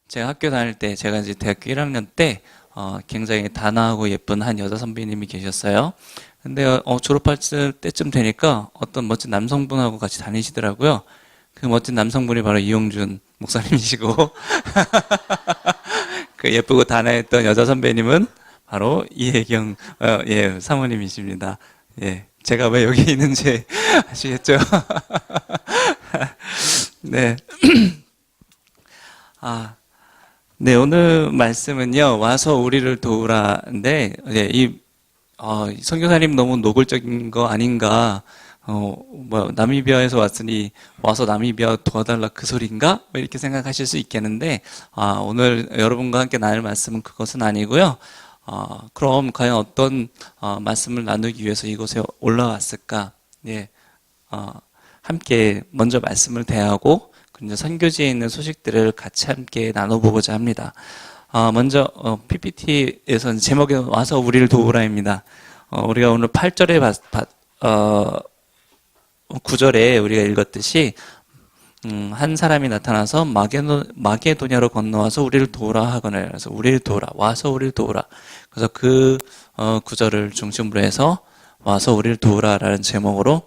제가 학교 다닐 때, 제가 이제 대학교 1학년 때, 굉장히 단아하고 예쁜 한 여자 선배님이 계셨어요. 근데, 졸업할 때쯤 되니까 어떤 멋진 남성분하고 같이 다니시더라고요. 그 멋진 남성분이 바로 이용준 목사님이시고, 그 예쁘고 단아했던 여자 선배님은 바로 이혜경, 예, 사모님이십니다. 예. 제가 왜 여기 있는지 아시겠죠? 네. 아, 네, 오늘 말씀은요, 와서 우리를 도우라인데, 네, 이 선교사님 너무 노골적인 거 아닌가, 나미비아에서 왔으니 와서 나미비아 도와달라 그 소린가? 뭐 이렇게 생각하실 수 있겠는데, 오늘 여러분과 함께 나눌 말씀은 그것은 아니고요. 그럼 과연 어떤, 말씀을 나누기 위해서 이곳에 올라왔을까? 예, 함께 먼저 말씀을 대하고, 그리고 선교지에 있는 소식들을 같이 함께 나눠보고자 합니다. 먼저 PPT에서 제목이 와서 우리를 도우라입니다. 우리가 오늘 8절에 9절에 우리가 읽었듯이 한 사람이 나타나서 마게도냐로 건너와서 우리를 도우라 하거늘. 그래서 우리를 도우라, 와서 우리를 도우라. 그래서 그 구절을 중심으로 해서 와서 우리를 도우라라는 제목으로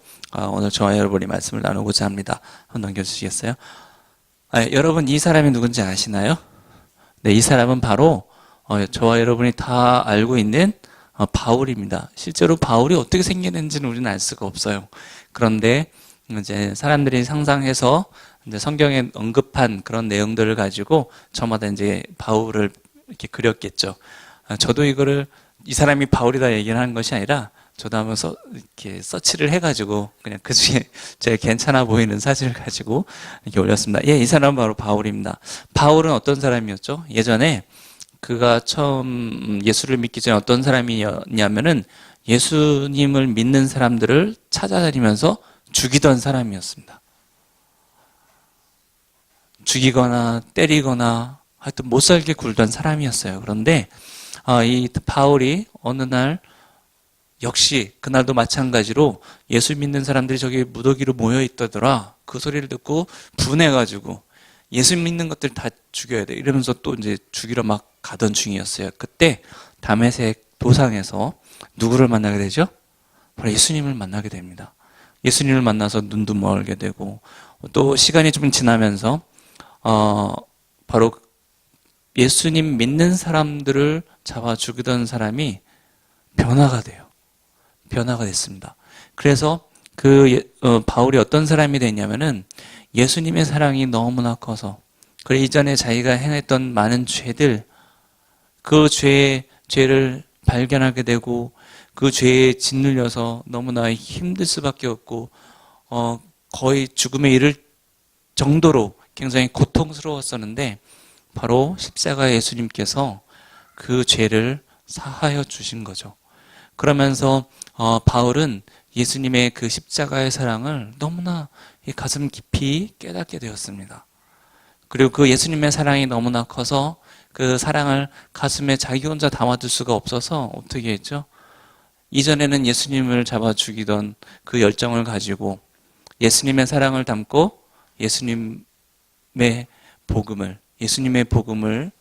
오늘 저와 여러분이 말씀을 나누고자 합니다. 한번 넘겨주시겠어요? 여러분 이 사람이 누군지 아시나요? 네, 이 사람은 바로 저와 여러분이 다 알고 있는 바울입니다. 실제로 바울이 어떻게 생겼는지는 우리는 알 수가 없어요. 그런데 이제 사람들이 상상해서 이제 성경에 언급한 그런 내용들을 가지고 저마다 이제 바울을 이렇게 그렸겠죠. 저도 이거를 이 사람이 바울이다 얘기를 하는 것이 아니라 저도 한번 이렇게 서치를 해가지고 그냥 그 중에 제가 괜찮아 보이는 사진을 가지고 이렇게 올렸습니다. 예, 이 사람은 바로 바울입니다. 바울은 어떤 사람이었죠? 예전에 그가 처음 예수를 믿기 전에 어떤 사람이냐면은 예수님을 믿는 사람들을 찾아다니면서 죽이던 사람이었습니다. 죽이거나 때리거나 하여튼 못 살게 굴던 사람이었어요. 그런데 이 바울이 어느 날 역시 그날도 마찬가지로 예수 믿는 사람들이 저기 무더기로 모여 있더더라. 그 소리를 듣고 분해가지고 예수 믿는 것들 다 죽여야 돼. 이러면서 또 이제 죽이러 막 가던 중이었어요. 그때 다메섹 도상에서 누구를 만나게 되죠? 바로 예수님을 만나게 됩니다. 예수님을 만나서 눈도 멀게 되고 또 시간이 좀 지나면서 바로 예수님 믿는 사람들을 잡아 죽이던 사람이 변화가 돼요. 변화가 됐습니다. 그래서 바울이 어떤 사람이 됐냐면은 예수님의 사랑이 너무나 커서 그 이전에 자기가 행했던 많은 죄들, 그 죄를 발견하게 되고 그 죄에 짓눌려서 너무나 힘들 수밖에 없고 거의 죽음에 이를 정도로 굉장히 고통스러웠었는데 바로 십자가 예수님께서 그 죄를 사하여 주신 거죠. 그러면서 바울은 예수님의 그 십자가의 사랑을 너무나 가슴 깊이 깨닫게 되었습니다. 그리고 그 예수님의 사랑이 너무나 커서 그 사랑을 가슴에 자기 혼자 담아둘 수가 없어서 어떻게 했죠? 이전에는 예수님을 잡아 죽이던 그 열정을 가지고 예수님의 사랑을 담고 예수님의 복음을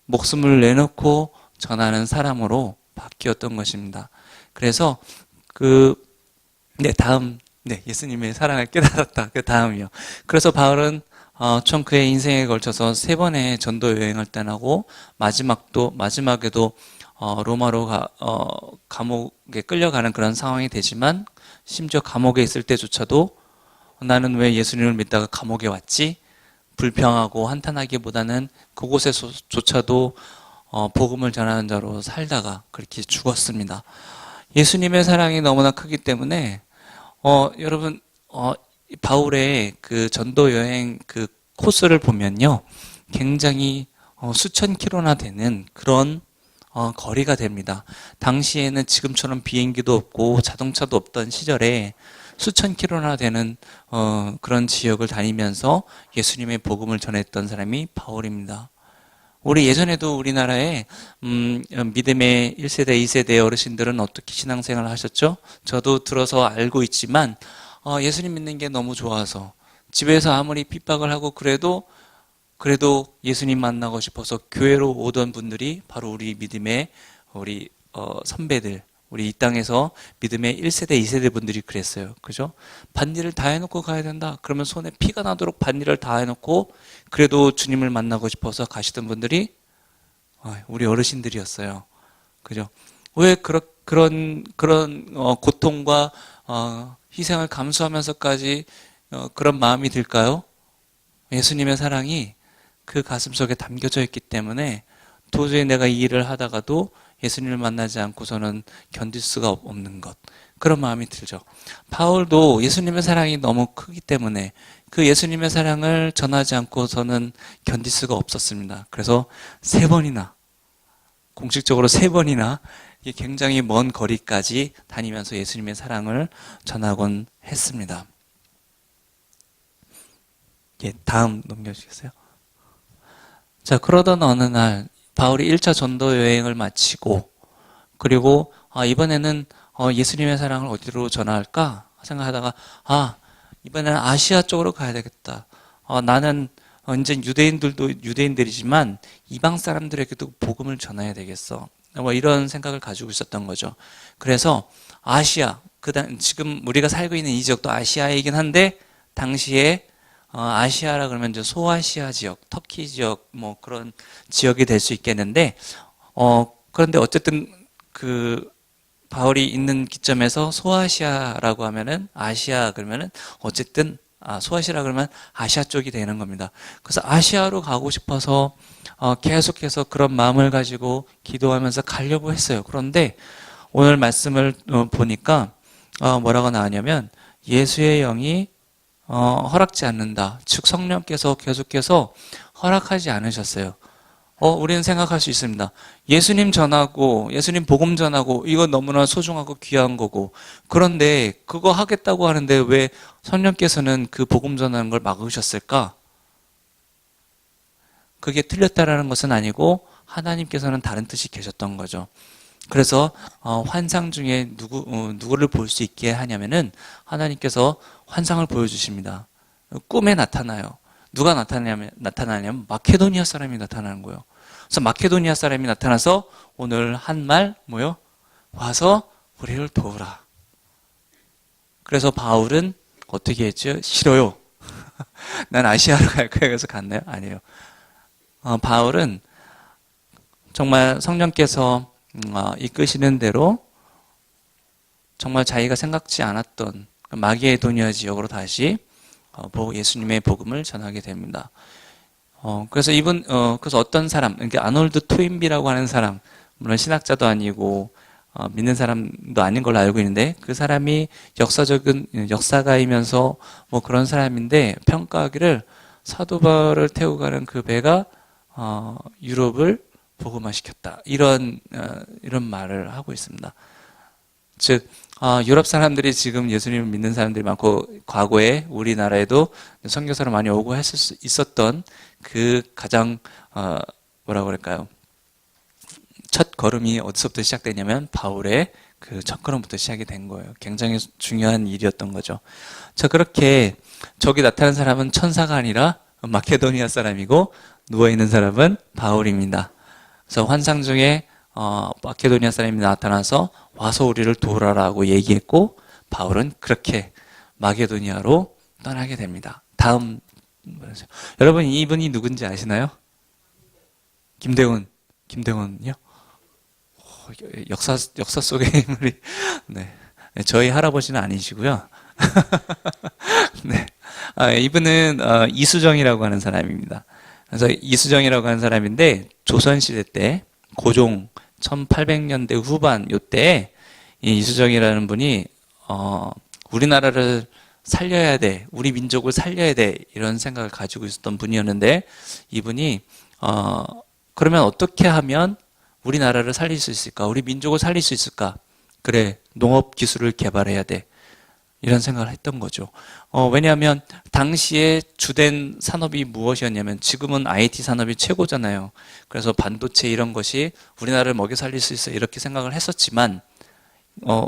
목숨을 내놓고 전하는 사람으로 바뀌었던 것입니다. 그래서 예수님의 사랑을 깨달았다. 그 다음이요. 그래서 바울은 총 그의 인생에 걸쳐서 3번의 전도 여행을 떠나고 마지막에도 로마로 감옥에 끌려가는 그런 상황이 되지만 심지어 감옥에 있을 때조차도 나는 왜 예수님을 믿다가 감옥에 왔지? 불평하고 한탄하기보다는 그곳에서조차도 복음을 전하는 자로 살다가 그렇게 죽었습니다. 예수님의 사랑이 너무나 크기 때문에 여러분 바울의 그 전도 여행 그 코스를 보면요, 굉장히 수천 킬로나 되는 그런 거리가 됩니다. 당시에는 지금처럼 비행기도 없고 자동차도 없던 시절에 수천 킬로나 되는 그런 지역을 다니면서 예수님의 복음을 전했던 사람이 바울입니다. 우리 예전에도 우리나라에 믿음의 1세대, 2세대 어르신들은 어떻게 신앙생활을 하셨죠? 저도 들어서 알고 있지만 예수님 믿는 게 너무 좋아서 집에서 아무리 핍박을 하고 그래도 그래도 예수님 만나고 싶어서 교회로 오던 분들이 바로 우리 믿음의 우리 선배들, 우리 이 땅에서 믿음의 1세대, 2세대 분들이 그랬어요. 그죠? 밭일을 다 해놓고 가야 된다. 그러면 손에 피가 나도록 밭일을 다 해놓고 그래도 주님을 만나고 싶어서 가시던 분들이 우리 어르신들이었어요. 그죠? 왜 그런 고통과 희생을 감수하면서까지 그런 마음이 들까요? 예수님의 사랑이 그 가슴 속에 담겨져 있기 때문에 도저히 내가 이 일을 하다가도 예수님을 만나지 않고서는 견딜 수가 없는 것. 그런 마음이 들죠. 바울도 예수님의 사랑이 너무 크기 때문에 그 예수님의 사랑을 전하지 않고서는 견딜 수가 없었습니다. 그래서 3번이나, 공식적으로 3번이나 굉장히 먼 거리까지 다니면서 예수님의 사랑을 전하곤 했습니다. 예, 다음 넘겨주시겠어요? 자, 그러던 어느 날 바울이 1차 전도 여행을 마치고 그리고 이번에는 예수님의 사랑을 어디로 전할까 생각하다가 이번에는 아시아 쪽으로 가야 되겠다. 나는 이제 유대인들도 유대인들이지만 이방 사람들에게도 복음을 전해야 되겠어. 뭐 이런 생각을 가지고 있었던 거죠. 그래서 아시아, 지금 우리가 살고 있는 이 지역도 아시아이긴 한데 당시에 아시아라 그러면 이제 소아시아 지역, 터키 지역 뭐 그런 지역이 될 수 있겠는데 그런데 어쨌든 그 바울이 있는 기점에서 소아시아라고 하면은 아시아 그러면은 어쨌든 소아시아라 그러면 아시아 쪽이 되는 겁니다. 그래서 아시아로 가고 싶어서 계속해서 그런 마음을 가지고 기도하면서 가려고 했어요. 그런데 오늘 말씀을 보니까 뭐라고 나왔냐면 예수의 영이 허락지 않는다. 즉 성령께서 계속해서 허락하지 않으셨어요. 우리는 생각할 수 있습니다. 예수님 전하고 예수님 복음 전하고 이거 너무나 소중하고 귀한 거고 그런데 그거 하겠다고 하는데 왜 성령께서는 그 복음 전하는 걸 막으셨을까? 그게 틀렸다라는 것은 아니고 하나님께서는 다른 뜻이 계셨던 거죠. 그래서 환상 중에 누구를 볼 수 있게 하냐면은 하나님께서 환상을 보여주십니다. 꿈에 나타나요. 누가 나타나냐면 마케도니아 사람이 나타나는 거예요. 그래서 마케도니아 사람이 나타나서 오늘 한 말 뭐요? 와서 우리를 도우라. 그래서 바울은 어떻게 했죠? 싫어요. 난 아시아로 갈 거야. 그래서 갔나요? 아니에요. 바울은 정말 성령께서 이끄시는 대로 정말 자기가 생각지 않았던 마게도니아 지역으로 다시 예수님의 복음을 전하게 됩니다. 그래서 그래서 어떤 사람, 그러니까 아놀드 토인비라고 하는 사람, 물론 신학자도 아니고 믿는 사람도 아닌 걸로 알고 있는데 그 사람이 역사가이면서 뭐 그런 사람인데 평가하기를 사도 바울을 태우고 가는 그 배가 유럽을 복음화시켰다. 이런 말을 하고 있습니다. 즉 유럽 사람들이 지금 예수님을 믿는 사람들이 많고 과거에 우리나라에도 선교사로 많이 오고 했을 수 있었던 그 가장 뭐라고 그럴까요? 첫 걸음이 어디서부터 시작되냐면 바울의 그 첫 걸음부터 시작이 된 거예요. 굉장히 중요한 일이었던 거죠. 자, 그렇게 저기 나타난 사람은 천사가 아니라 마케도니아 사람이고 누워있는 사람은 바울입니다. 그래서 환상 중에 마케도니아 사람이 나타나서 와서 우리를 도우라라고 얘기했고 바울은 그렇게 마게도니아로 떠나게 됩니다. 다음 여러분 이분이 누군지 아시나요? 김대훈이요? 역사 속의 인물이 네. 저희 할아버지는 아니시고요. 네. 이분은 이수정이라고 하는 사람입니다. 그래서 이수정이라고 하는 사람인데 조선시대 때 고종 1800년대 후반 요때에 이 이수정이라는 분이 우리나라를 살려야 돼, 우리 민족을 살려야 돼 이런 생각을 가지고 있었던 분이었는데 이분이 그러면 어떻게 하면 우리나라를 살릴 수 있을까? 우리 민족을 살릴 수 있을까? 그래, 농업 기술을 개발해야 돼. 이런 생각을 했던 거죠. 왜냐하면 당시에 주된 산업이 무엇이었냐면 지금은 IT 산업이 최고잖아요. 그래서 반도체 이런 것이 우리나라를 먹여 살릴 수 있어 이렇게 생각을 했었지만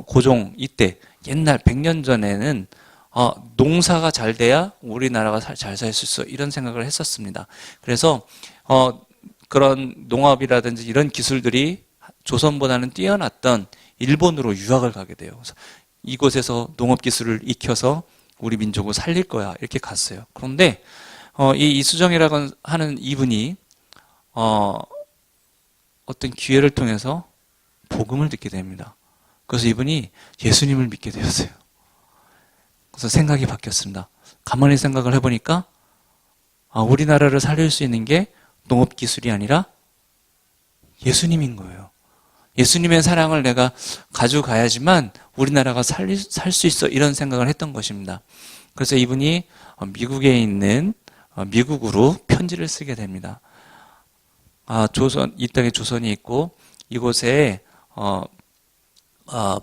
고종 이때 옛날 100년 전에는 농사가 잘 돼야 우리나라가 잘 살 수 있어. 이런 생각을 했었습니다. 그래서 그런 농업이라든지 이런 기술들이 조선보다는 뛰어났던 일본으로 유학을 가게 돼요. 그래서 이곳에서 농업 기술을 익혀서 우리 민족을 살릴 거야. 이렇게 갔어요. 그런데 이 이수정이라고 하는 이분이 어떤 기회를 통해서 복음을 듣게 됩니다. 그래서 이분이 예수님을 믿게 되었어요. 그래서 생각이 바뀌었습니다. 가만히 생각을 해보니까 우리나라를 살릴 수 있는 게 농업 기술이 아니라 예수님인 거예요. 예수님의 사랑을 내가 가져가야지만 우리나라가 살 수 있어. 이런 생각을 했던 것입니다. 그래서 이분이 미국에 있는 미국으로 편지를 쓰게 됩니다. 이 땅에 조선이 있고 이곳에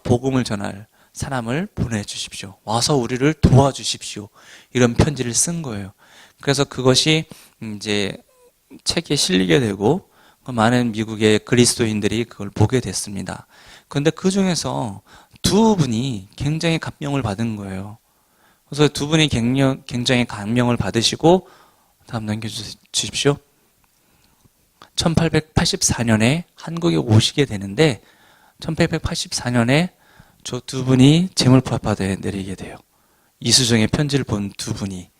복음을 전할 사람을 보내주십시오. 와서 우리를 도와주십시오. 이런 편지를 쓴 거예요. 그래서 그것이 이제 책에 실리게 되고 많은 미국의 그리스도인들이 그걸 보게 됐습니다. 그런데 그 중에서 두 분이 굉장히 감명을 받은 거예요. 그래서 두 분이 굉장히 감명을 받으시고 다음 넘겨주십시오. 1884년에 한국에 오시게 되는데 1884년에 저 두 분이 재물파파대에 내리게 돼요. 이수정의 편지를 본 두 분이.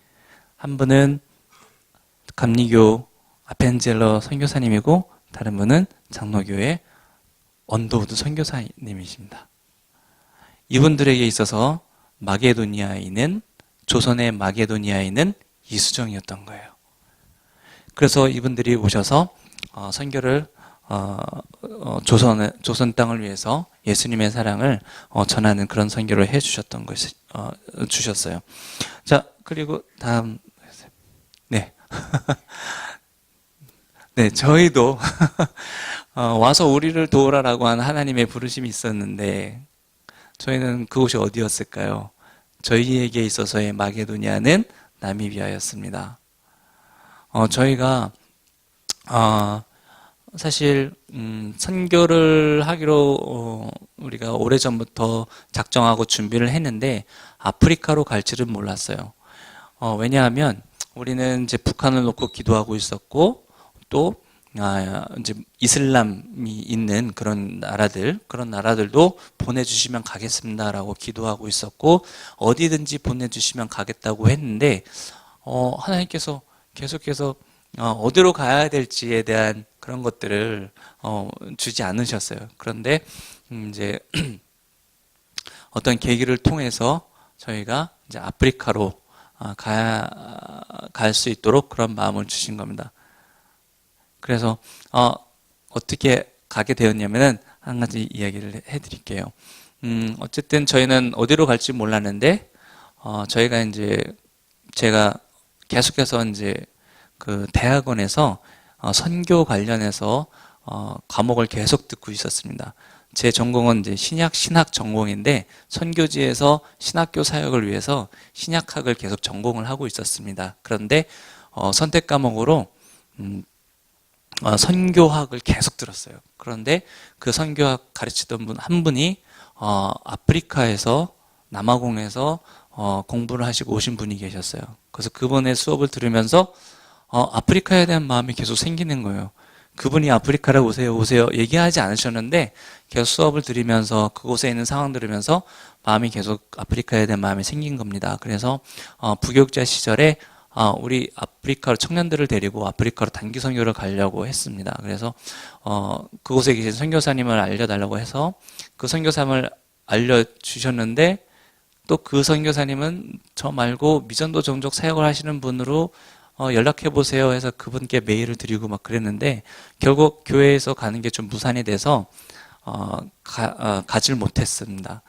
한 분은 감리교 아펜젤러 선교사님이고 다른 분은 장로교의 언더우드 선교사님이십니다. 이분들에게 있어서 마게도니아에 있는 조선의 마게도니아에 있는 이수정이었던 거예요. 그래서 이분들이 오셔서 선교를 조선 땅을 위해서 예수님의 사랑을 전하는 그런 선교를 해주셨던 것이 주셨어요. 자, 그리고 다음 네, 네, 저희도 와서 우리를 도우라라고 하는 하나님의 부르심이 있었는데 저희는 그곳이 어디였을까요? 저희에게 있어서의 마게도니아는 나미비아였습니다. 저희가 사실 선교를 하기로 우리가 오래전부터 작정하고 준비를 했는데 아프리카로 갈지는 몰랐어요. 왜냐하면 우리는 이제 북한을 놓고 기도하고 있었고 또 이제 이슬람이 있는 그런 나라들도 보내주시면 가겠습니다라고 기도하고 있었고 어디든지 보내주시면 가겠다고 했는데 하나님께서 계속해서 어디로 가야 될지에 대한 그런 것들을 주지 않으셨어요. 그런데 이제 어떤 계기를 통해서 저희가 이제 아프리카로 갈 수 있도록 그런 마음을 주신 겁니다. 그래서 어떻게 가게 되었냐면은 한 가지 이야기를 해드릴게요. 어쨌든 저희는 어디로 갈지 몰랐는데 저희가 이제 제가 계속해서 이제 그 대학원에서 선교 관련해서 과목을 계속 듣고 있었습니다. 제 전공은 이제 신학 전공인데 선교지에서 신학교 사역을 위해서 신약학을 계속 전공을 하고 있었습니다. 그런데 선택 과목으로 선교학을 계속 들었어요. 그런데 그 선교학 가르치던 분 한 분이 아프리카에서 남아공에서 공부를 하시고 오신 분이 계셨어요. 그래서 그분의 수업을 들으면서 아프리카에 대한 마음이 계속 생기는 거예요. 그분이 아프리카로 오세요 얘기하지 않으셨는데 계속 수업을 들으면서 그곳에 있는 상황 들으면서 마음이 계속 아프리카에 대한 마음이 생긴 겁니다. 그래서 부교육자 시절에 우리 아프리카로 청년들을 데리고 아프리카로 단기 선교를 가려고 했습니다. 그래서 그곳에 계신 선교사님을 알려달라고 해서 그 선교사님을 알려주셨는데 또 그 선교사님은 저 말고 미전도 종족 사역을 하시는 분으로 연락해보세요 해서 그분께 메일을 드리고 막 그랬는데 결국 교회에서 가는 게 좀 무산이 돼서 가질 못했습니다.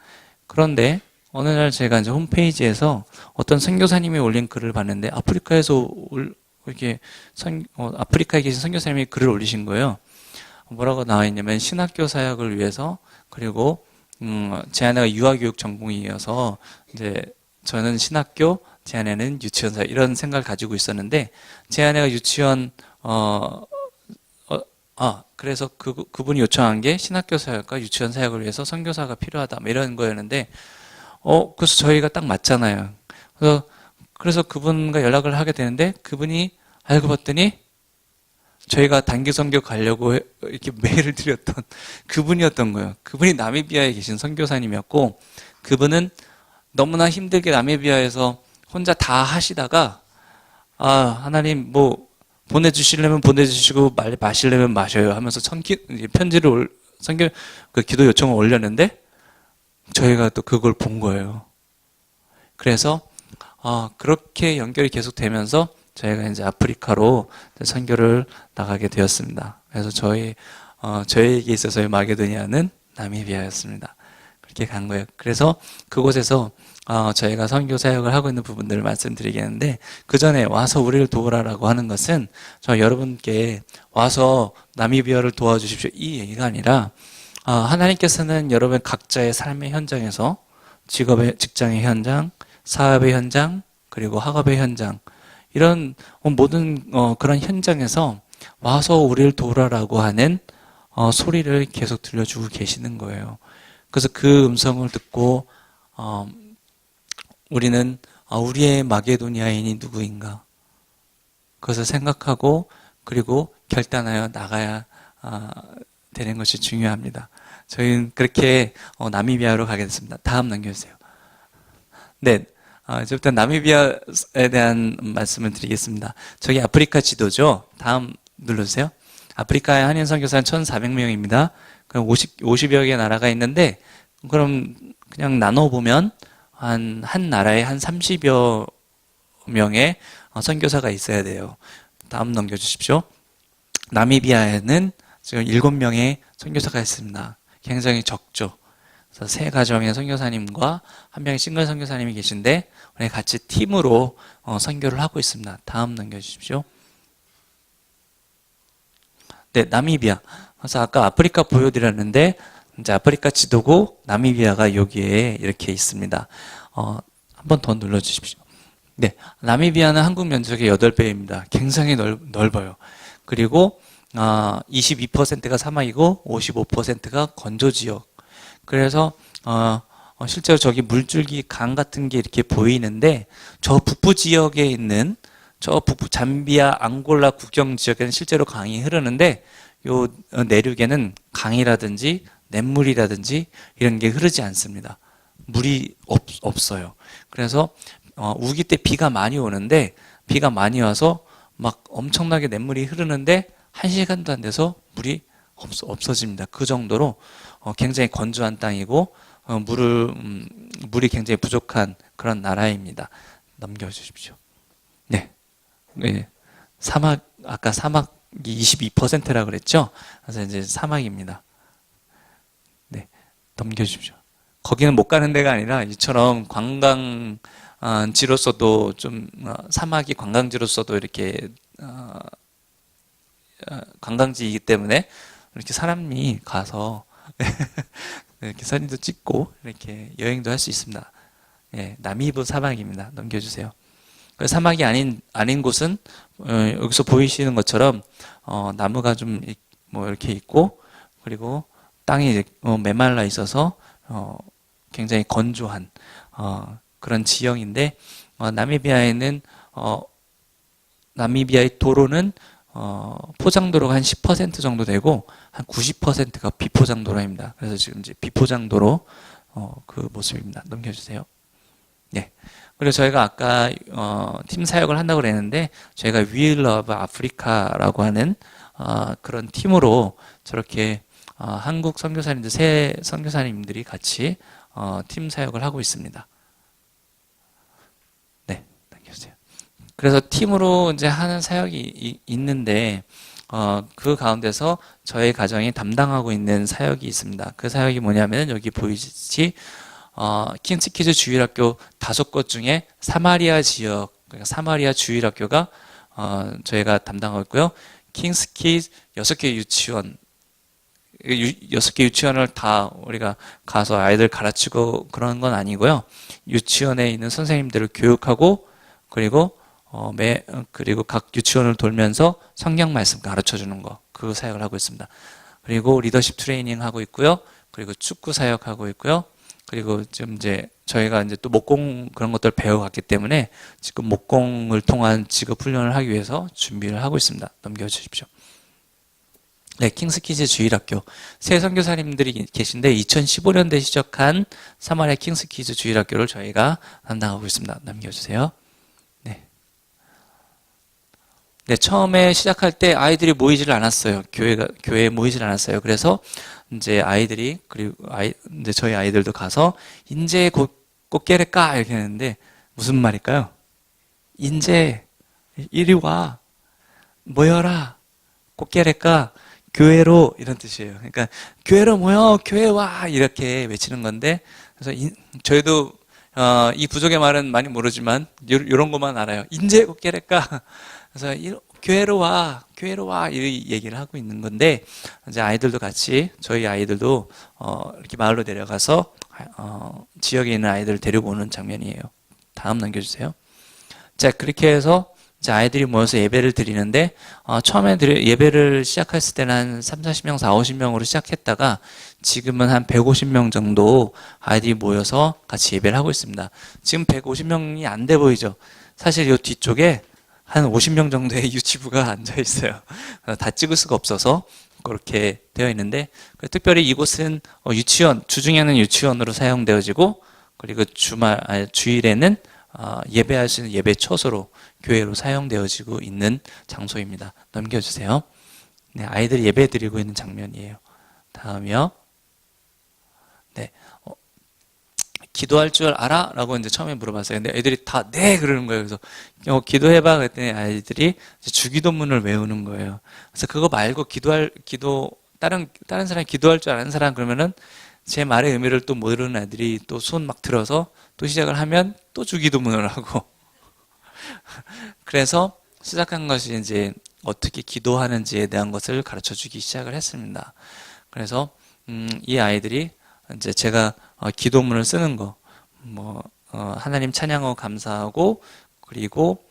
그런데 어느 날 제가 이제 홈페이지에서 어떤 선교사님이 올린 글을 봤는데 아프리카에서 이렇게 아프리카에 계신 선교사님이 글을 올리신 거예요. 뭐라고 나와 있냐면 신학교 사역을 위해서 그리고 제 아내가 유아교육 전공이어서 이제 저는 신학교, 제 아내는 유치원 사역 이런 생각을 가지고 있었는데 제 아내가 유치원 그래서 그분이 요청한 게 신학교 사역과 유치원 사역을 위해서 선교사가 필요하다 뭐 이런 거였는데 그래서 저희가 딱 맞잖아요. 그래서 그분과 연락을 하게 되는데 그분이 알고 봤더니 저희가 단기 선교 가려고 이렇게 메일을 드렸던 그분이었던 거예요. 그분이 나미비아에 계신 선교사님이었고 그분은 너무나 힘들게 나미비아에서 혼자 다 하시다가 하나님 뭐 보내주시려면 보내주시고 마시려면 마셔요 하면서 편지를 선교 그 기도 요청을 올렸는데 저희가 또 그걸 본 거예요. 그래서 그렇게 연결이 계속 되면서 저희가 이제 아프리카로 선교를 나가게 되었습니다. 그래서 저희에게 있어서의 마게도니아는 나미비아였습니다. 그렇게 간 거예요. 그래서 그곳에서 저희가 선교 사역을 하고 있는 부분들을 말씀드리겠는데 그 전에 와서 우리를 도우라라고 하는 것은 저 여러분께 와서 나미비아를 도와주십시오 이 얘기가 아니라 하나님께서는 여러분 각자의 삶의 현장에서 직장의 현장, 사업의 현장, 그리고 학업의 현장 이런 모든 그런 현장에서 와서 우리를 도우라라고 하는 소리를 계속 들려주고 계시는 거예요. 그래서 그 음성을 듣고 우리는 우리의 마게도니아인이 누구인가 그것을 생각하고 그리고 결단하여 나가야 되는 것이 중요합니다. 저희는 그렇게 나미비아로 가게 됐습니다. 다음 넘겨주세요. 네, 이제부터 나미비아에 대한 말씀을 드리겠습니다. 저기 아프리카 지도죠. 다음 눌러주세요. 아프리카의 한인 선교사는 1,400명입니다. 그럼 50여 개 나라가 있는데 그럼 그냥 나눠보면 한 나라에 한 30여 명의 선교사가 있어야 돼요. 다음 넘겨주십시오. 나미비아에는 지금 7명의 선교사가 있습니다. 굉장히 적죠. 그래서 3가정의 선교사님과 1명의 싱글 선교사님이 계신데 우리 같이 팀으로 선교를 하고 있습니다. 다음 넘겨주십시오. 네, 나미비아. 그래서 아까 아프리카 보여드렸는데 이제 아프리카 지도고 나미비아가 여기에 이렇게 있습니다. 한 번 더 눌러주십시오. 네, 나미비아는 한국 면적의 8배입니다. 굉장히 넓어요. 그리고 22%가 사막이고 55%가 건조지역. 그래서 실제로 저기 물줄기 강 같은 게 이렇게 보이는데 저 북부 지역에 있는 저 북부 잠비아 앙골라 국경 지역에는 실제로 강이 흐르는데 요 내륙에는 강이라든지 냇물이라든지 이런 게 흐르지 않습니다. 물이 없어요. 그래서 우기 때 비가 많이 오는데 비가 많이 와서 막 엄청나게 냇물이 흐르는데 1시간도 안 돼서 물이 없어집니다. 그 정도로 굉장히 건조한 땅이고 물이 굉장히 부족한 그런 나라입니다. 넘겨주십시오. 네. 네. 아까 사막이 22%라고 그랬죠? 그래서 이제 사막입니다. 네. 넘겨주십시오. 거기는 못 가는 데가 아니라 이처럼 관광지로서도 좀 사막이 관광지로서도 이렇게 관광지이기 때문에 이렇게 사람이 가서 이렇게 사진도 찍고 이렇게 여행도 할 수 있습니다. 예, 나미브 사막입니다. 넘겨주세요. 사막이 아닌 곳은 여기서 보이시는 것처럼 나무가 좀 뭐 이렇게 있고 그리고 땅이 이제 메말라 있어서 굉장히 건조한 그런 지형인데 나미비아에는 나미비아의 도로는 포장도로가 한 10% 정도 되고 한 90%가 비포장도로입니다. 그래서 지금 이제 비포장도로 그 모습입니다. 넘겨주세요. 네. 그리고 저희가 아까 팀 사역을 한다고 그랬는데 저희가 We Love Africa라고 하는 그런 팀으로 저렇게 한국 선교사님들 새 선교사님들이 같이 팀 사역을 하고 있습니다. 네, 넘겨주세요. 그래서 팀으로 이제 하는 사역이 있는데 그 가운데서 저희 가정이 담당하고 있는 사역이 있습니다. 그 사역이 뭐냐면 여기 보이듯이 킹스키즈 주일학교 5곳 중에 사마리아 지역, 그러니까 사마리아 주일학교가 저희가 담당하고 있고요. 킹스키즈 6개 유치원, 6개 유치원을 다 우리가 가서 아이들 가르치고 그런 건 아니고요. 유치원에 있는 선생님들을 교육하고 그리고 각 유치원을 돌면서 성경 말씀 가르쳐 주는 거, 그 사역을 하고 있습니다. 그리고 리더십 트레이닝 하고 있고요. 그리고 축구 사역하고 있고요. 그리고 지금 이제 저희가 이제 또 목공 그런 것들 배워갔기 때문에 지금 목공을 통한 직업 훈련을 하기 위해서 준비를 하고 있습니다. 넘겨주십시오. 네, 킹스키즈 주일학교. 새 선교사님들이 계신데 2015년도에 시작한 3월의 킹스키즈 주일학교를 저희가 담당하고 있습니다. 넘겨주세요. 네. 네, 처음에 시작할 때 아이들이 모이질 않았어요. 교회에 모이질 않았어요. 그래서 이제 아이들이, 그리고 이제 저희 아이들도 가서, 인제 곧 깨를까? 이렇게 했는데, 무슨 말일까요? 인제, 이리 와. 모여라. 곧 깨를까? 교회로, 이런 뜻이에요. 그러니까, 교회로 모여, 교회 와! 이렇게 외치는 건데, 그래서 저희도, 이 부족의 말은 많이 모르지만, 요런 것만 알아요. 인제 곧 깨를까? 그래서 교회로 와, 이 얘기를 하고 있는 건데, 이제 아이들도 같이, 저희 아이들도, 이렇게 마을로 내려가서, 지역에 있는 아이들을 데리고 오는 장면이에요. 다음 넘겨주세요. 자, 그렇게 해서, 이제 아이들이 모여서 예배를 드리는데, 처음에 예배를 시작했을 때는 한 3, 40명, 4, 50명으로 시작했다가, 지금은 한 150명 정도 아이들이 모여서 같이 예배를 하고 있습니다. 지금 150명이 안 돼 보이죠? 사실 이 뒤쪽에 한 50명 정도의 유치부가 앉아 있어요. 다 찍을 수가 없어서 그렇게 되어 있는데, 특별히 이곳은 유치원, 주중에는 유치원으로 사용되어지고, 그리고 주일에는 예배할 수 있는 예배처소로 교회로 사용되어지고 있는 장소입니다. 넘겨주세요. 네, 아이들이 예배 드리고 있는 장면이에요. 다음이요. 네. 기도할 줄 알아? 라고 이제 처음에 물어봤어요. 근데 애들이 다 네! 그러는 거예요. 그래서 기도해봐. 그랬더니 아이들이 주기도문을 외우는 거예요. 그래서 그거 말고 다른 사람이 기도할 줄 아는 사람 그러면은 제 말의 의미를 또 모르는 애들이 또 손 막 들어서 또 시작을 하면 또 주기도문을 하고. 그래서 시작한 것이 이제 어떻게 기도하는지에 대한 것을 가르쳐 주기 시작을 했습니다. 그래서, 이 아이들이 이제 제가 기도문을 쓰는 거, 하나님 찬양하고 감사하고, 그리고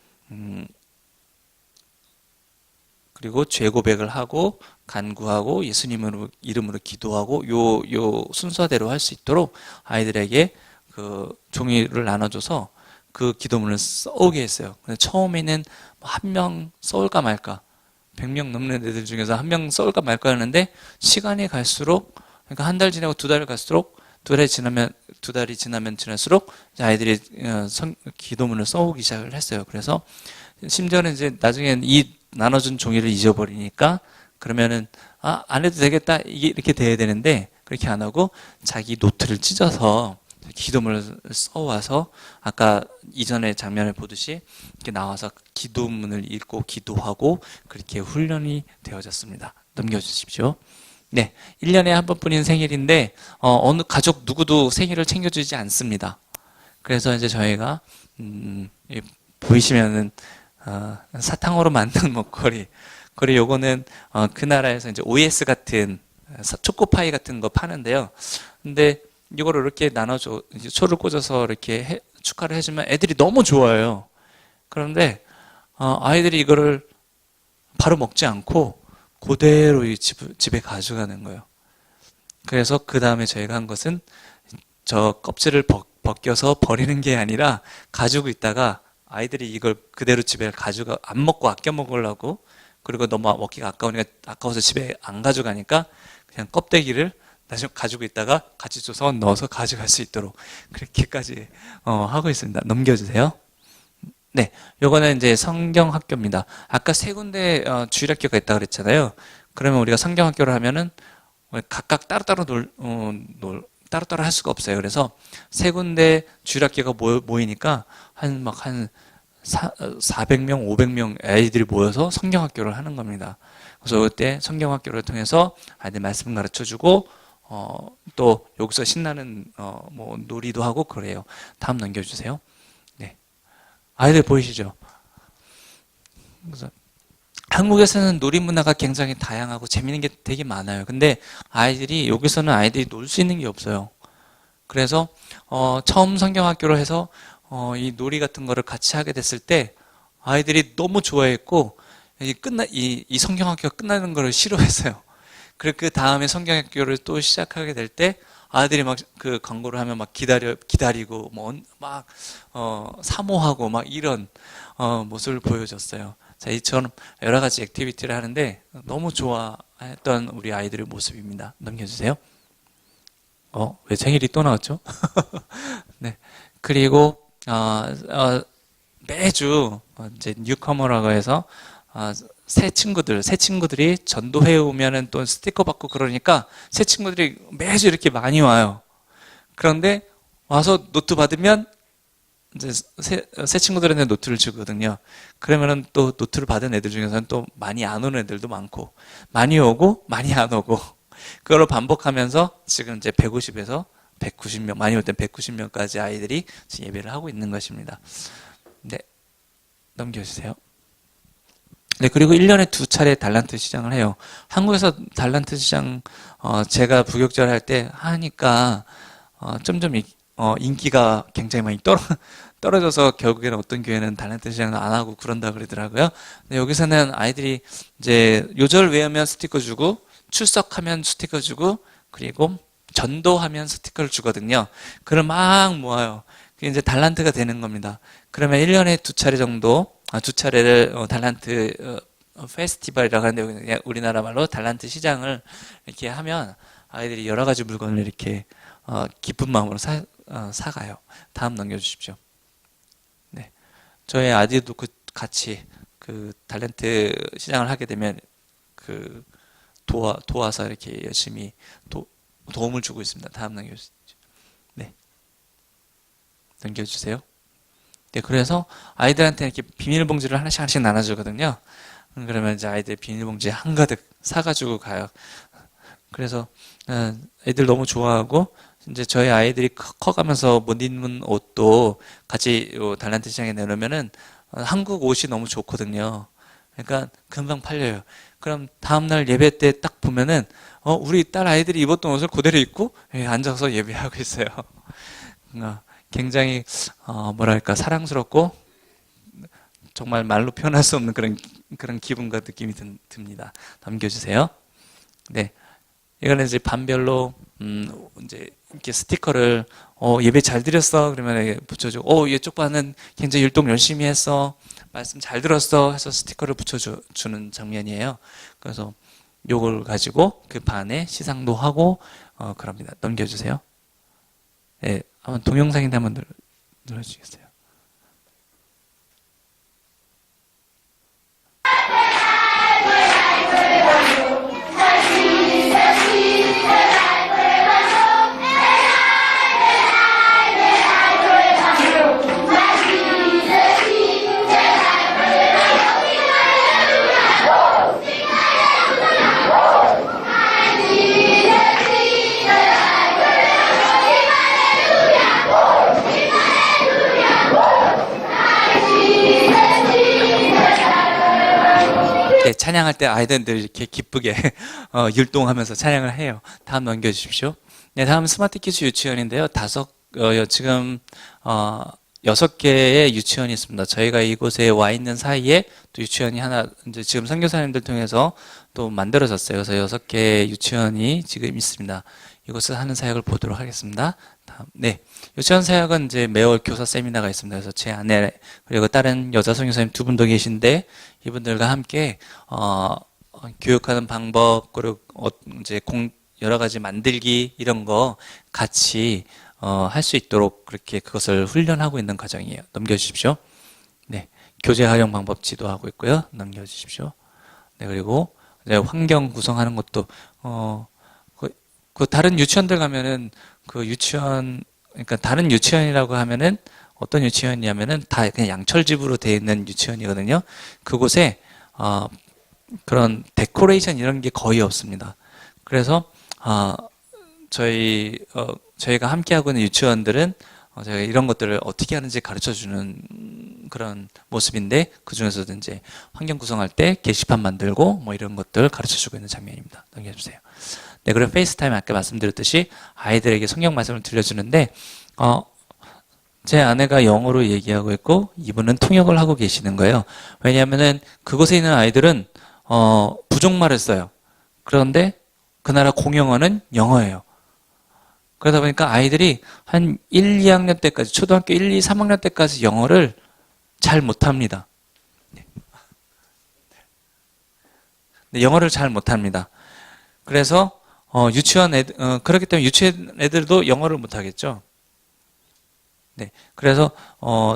죄 고백을 하고, 간구하고, 예수님 이름으로 기도하고, 요 순서대로 할 수 있도록 아이들에게 그 종이를 나눠줘서 그 기도문을 써오게 했어요. 근데 처음에는 한 명 써올까 말까, 100명 넘는 애들 중에서 한 명 써올까 말까 하는데, 시간이 갈수록, 그러니까 한 달 지나고 2달 갈수록, 2달이 지나면 지날수록 아이들이 기도문을 써오기 시작을 했어요. 그래서 심지어는 이제 나중엔 이 나눠준 종이를 잊어버리니까, 그러면은 안 해도 되겠다 이렇게 돼야 되는데 그렇게 안 하고 자기 노트를 찢어서 기도문을 써와서 아까 이전의 장면을 보듯이 이렇게 나와서 기도문을 읽고 기도하고 그렇게 훈련이 되어졌습니다. 넘겨주십시오. 네, 1년에 한 번뿐인 생일인데 어느 가족 누구도 생일을 챙겨주지 않습니다. 그래서 이제 저희가 보이시면은 사탕으로 만든 목걸이, 그리고 요거는 그 나라에서 이제 OS 같은 초코파이 같은 거 파는데요. 근데 이거를 이렇게 나눠줘, 이제 초를 꽂아서 이렇게 축하를 해주면 애들이 너무 좋아해요. 그런데 아이들이 이거를 바로 먹지 않고 그대로 이 집에 가져가는 거예요. 그래서 그 다음에 저희가 한 것은 저 껍질을 벗겨서 버리는 게 아니라 가지고 있다가 아이들이 이걸 그대로 집에 안 먹고 아껴 먹으려고, 그리고 너무 먹기가 아까워서 집에 안 가져가니까 그냥 껍데기를 나중에 가지고 있다가 같이 줘서 넣어서 가져갈 수 있도록 그렇게까지 하고 있습니다. 넘겨주세요. 네, 요거는 이제 성경학교입니다. 아까 세 군데 주일학교가 있다 그랬잖아요. 그러면 우리가 성경학교를 하면은 각각 따로따로 따로따로 할 수가 없어요. 그래서 세 군데 주일학교가 모이니까 한 400명, 500명 아이들이 모여서 성경학교를 하는 겁니다. 그래서 그때 성경학교를 통해서 아이들 말씀 가르쳐주고 또 여기서 신나는 놀이도 하고 그래요. 다음 넘겨주세요. 네, 아이들 보이시죠? 그래서 한국에서는 놀이 문화가 굉장히 다양하고 재밌는 게 되게 많아요. 근데 여기서는 아이들이 놀 수 있는 게 없어요. 그래서 처음 성경학교로 해서 이 놀이 같은 거를 같이 하게 됐을 때 아이들이 너무 좋아했고, 이 성경학교가 끝나는 거를 싫어했어요. 그리고 그 다음에 성경학교를 또 시작하게 될 때 아들이 막 그 광고를 하면 막 기다리고, 뭐, 사모하고 막 이런, 모습을 보여줬어요. 자, 이처럼 여러 가지 액티비티를 하는데 너무 좋아했던 우리 아이들의 모습입니다. 넘겨주세요. 왜 생일이 또 나왔죠? 네. 그리고, 매주, 이제 뉴커머라고 해서, 새 친구들이 전도회 오면은 또 스티커 받고 그러니까 새 친구들이 매주 이렇게 많이 와요. 그런데 와서 노트 받으면 이제 새 친구들한테 노트를 주거든요. 그러면은 또 노트를 받은 애들 중에서는 또 많이 안 오는 애들도 많고, 많이 오고, 많이 안 오고, 그걸 반복하면서 지금 이제 150에서 190명, 많이 올 땐 190명까지 아이들이 지금 예배를 하고 있는 것입니다. 네. 넘겨주세요. 네, 그리고 1년에 2차례 달란트 시장을 해요. 한국에서 달란트 시장, 제가 부교육자를 할 때 하니까, 점점 인기가 굉장히 많이 떨어져서 결국에는 어떤 교회는 달란트 시장을 안 하고 그런다 그러더라고요. 근데 여기서는 아이들이 이제 요절 외우면 스티커 주고, 출석하면 스티커 주고, 그리고 전도하면 스티커를 주거든요. 그걸 막 모아요. 그게 이제 달란트가 되는 겁니다. 그러면 1년에 2차례 정도, 2차례를 달란트 페스티벌이라고 하는데 우리나라 말로 달란트 시장을 이렇게 하면 아이들이 여러 가지 물건을 이렇게 기쁜 마음으로 사가요. 다음 넘겨주십시오. 네, 저희 아들도 같이 그 달란트 시장을 하게 되면 그 도와서 이렇게 열심히 도움을 주고 있습니다. 다음 넘겨주십시오. 네, 넘겨주세요. 네, 그래서 아이들한테 이렇게 비닐봉지를 하나씩 나눠주거든요. 그러면 이제 아이들 비닐봉지 한가득 사가지고 가요. 그래서 애들 너무 좋아하고, 이제 저희 아이들이 커가면서 못 입는 옷도 같이 달란트 시장에 내놓으면은 한국 옷이 너무 좋거든요. 그러니까 금방 팔려요. 그럼 다음날 예배 때 딱 보면은 우리 딸 아이들이 입었던 옷을 그대로 입고 앉아서 예배하고 있어요. 굉장히 뭐랄까 사랑스럽고 정말 말로 표현할 수 없는 그런 기분과 느낌이 듭니다. 넘겨주세요. 네, 이거는 이제 반별로 이제 이렇게 스티커를 예배 잘 드렸어 그러면 붙여주고, 이쪽 반은 굉장히 율동 열심히 했어, 말씀 잘 들었어 해서 스티커를 붙여주는 장면이에요. 그래서 요걸 가지고 그 반에 시상도 하고 그럽니다. 넘겨주세요. 네, 한번 동영상인데 한번 눌러주시겠어요? 네, 찬양할 때 아이들들 이렇게 기쁘게 율동하면서 찬양을 해요. 다음 넘겨주십시오. 네, 다음 스마트키즈 유치원인데요. 지금 6개의 유치원이 있습니다. 저희가 이곳에 와 있는 사이에 또 유치원이 하나 이제 지금 선교사님들 통해서 또 만들어졌어요. 그래서 6개의 유치원이 지금 있습니다. 이곳을 하는 사역을 보도록 하겠습니다. 네, 유치원 사역은 이제 매월 교사 세미나가 있습니다. 그래서 제 아내 그리고 다른 여자 선교사님 2분 더 계신데 이분들과 함께 교육하는 방법 그리고 이제 여러 가지 만들기 이런 거 같이 할 수 있도록 그렇게 그것을 훈련하고 있는 과정이에요. 넘겨주십시오. 네, 교재 활용 방법 지도하고 있고요. 넘겨주십시오. 네, 그리고 이제 환경 구성하는 것도 그 다른 유치원들 가면은 그 유치원, 그러니까 다른 유치원이라고 하면은 어떤 유치원이냐면은 다 그냥 양철집으로 되어 있는 유치원이거든요. 그곳에 그런 데코레이션 이런 게 거의 없습니다. 그래서 저희가 함께하고 있는 유치원들은 저희가 이런 것들을 어떻게 하는지 가르쳐주는 그런 모습인데, 그 중에서도 이제 환경 구성할 때 게시판 만들고 뭐 이런 것들 가르쳐주고 있는 장면입니다. 넘겨주세요. 네, 그리고 페이스타임 아까 말씀드렸듯이 아이들에게 성경 말씀을 들려주는데 제 아내가 영어로 얘기하고 있고 이분은 통역을 하고 계시는 거예요. 왜냐하면은 그곳에 있는 아이들은 부족말을 써요. 그런데 그 나라 공용어는 영어예요. 그러다 보니까 아이들이 한 1, 2학년 때까지, 초등학교 1, 2, 3학년 때까지 영어를 잘 못합니다. 네, 영어를 잘 못합니다. 그래서 유치원 애들, 그렇기 때문에 유치원 애들도 영어를 못하겠죠. 네, 그래서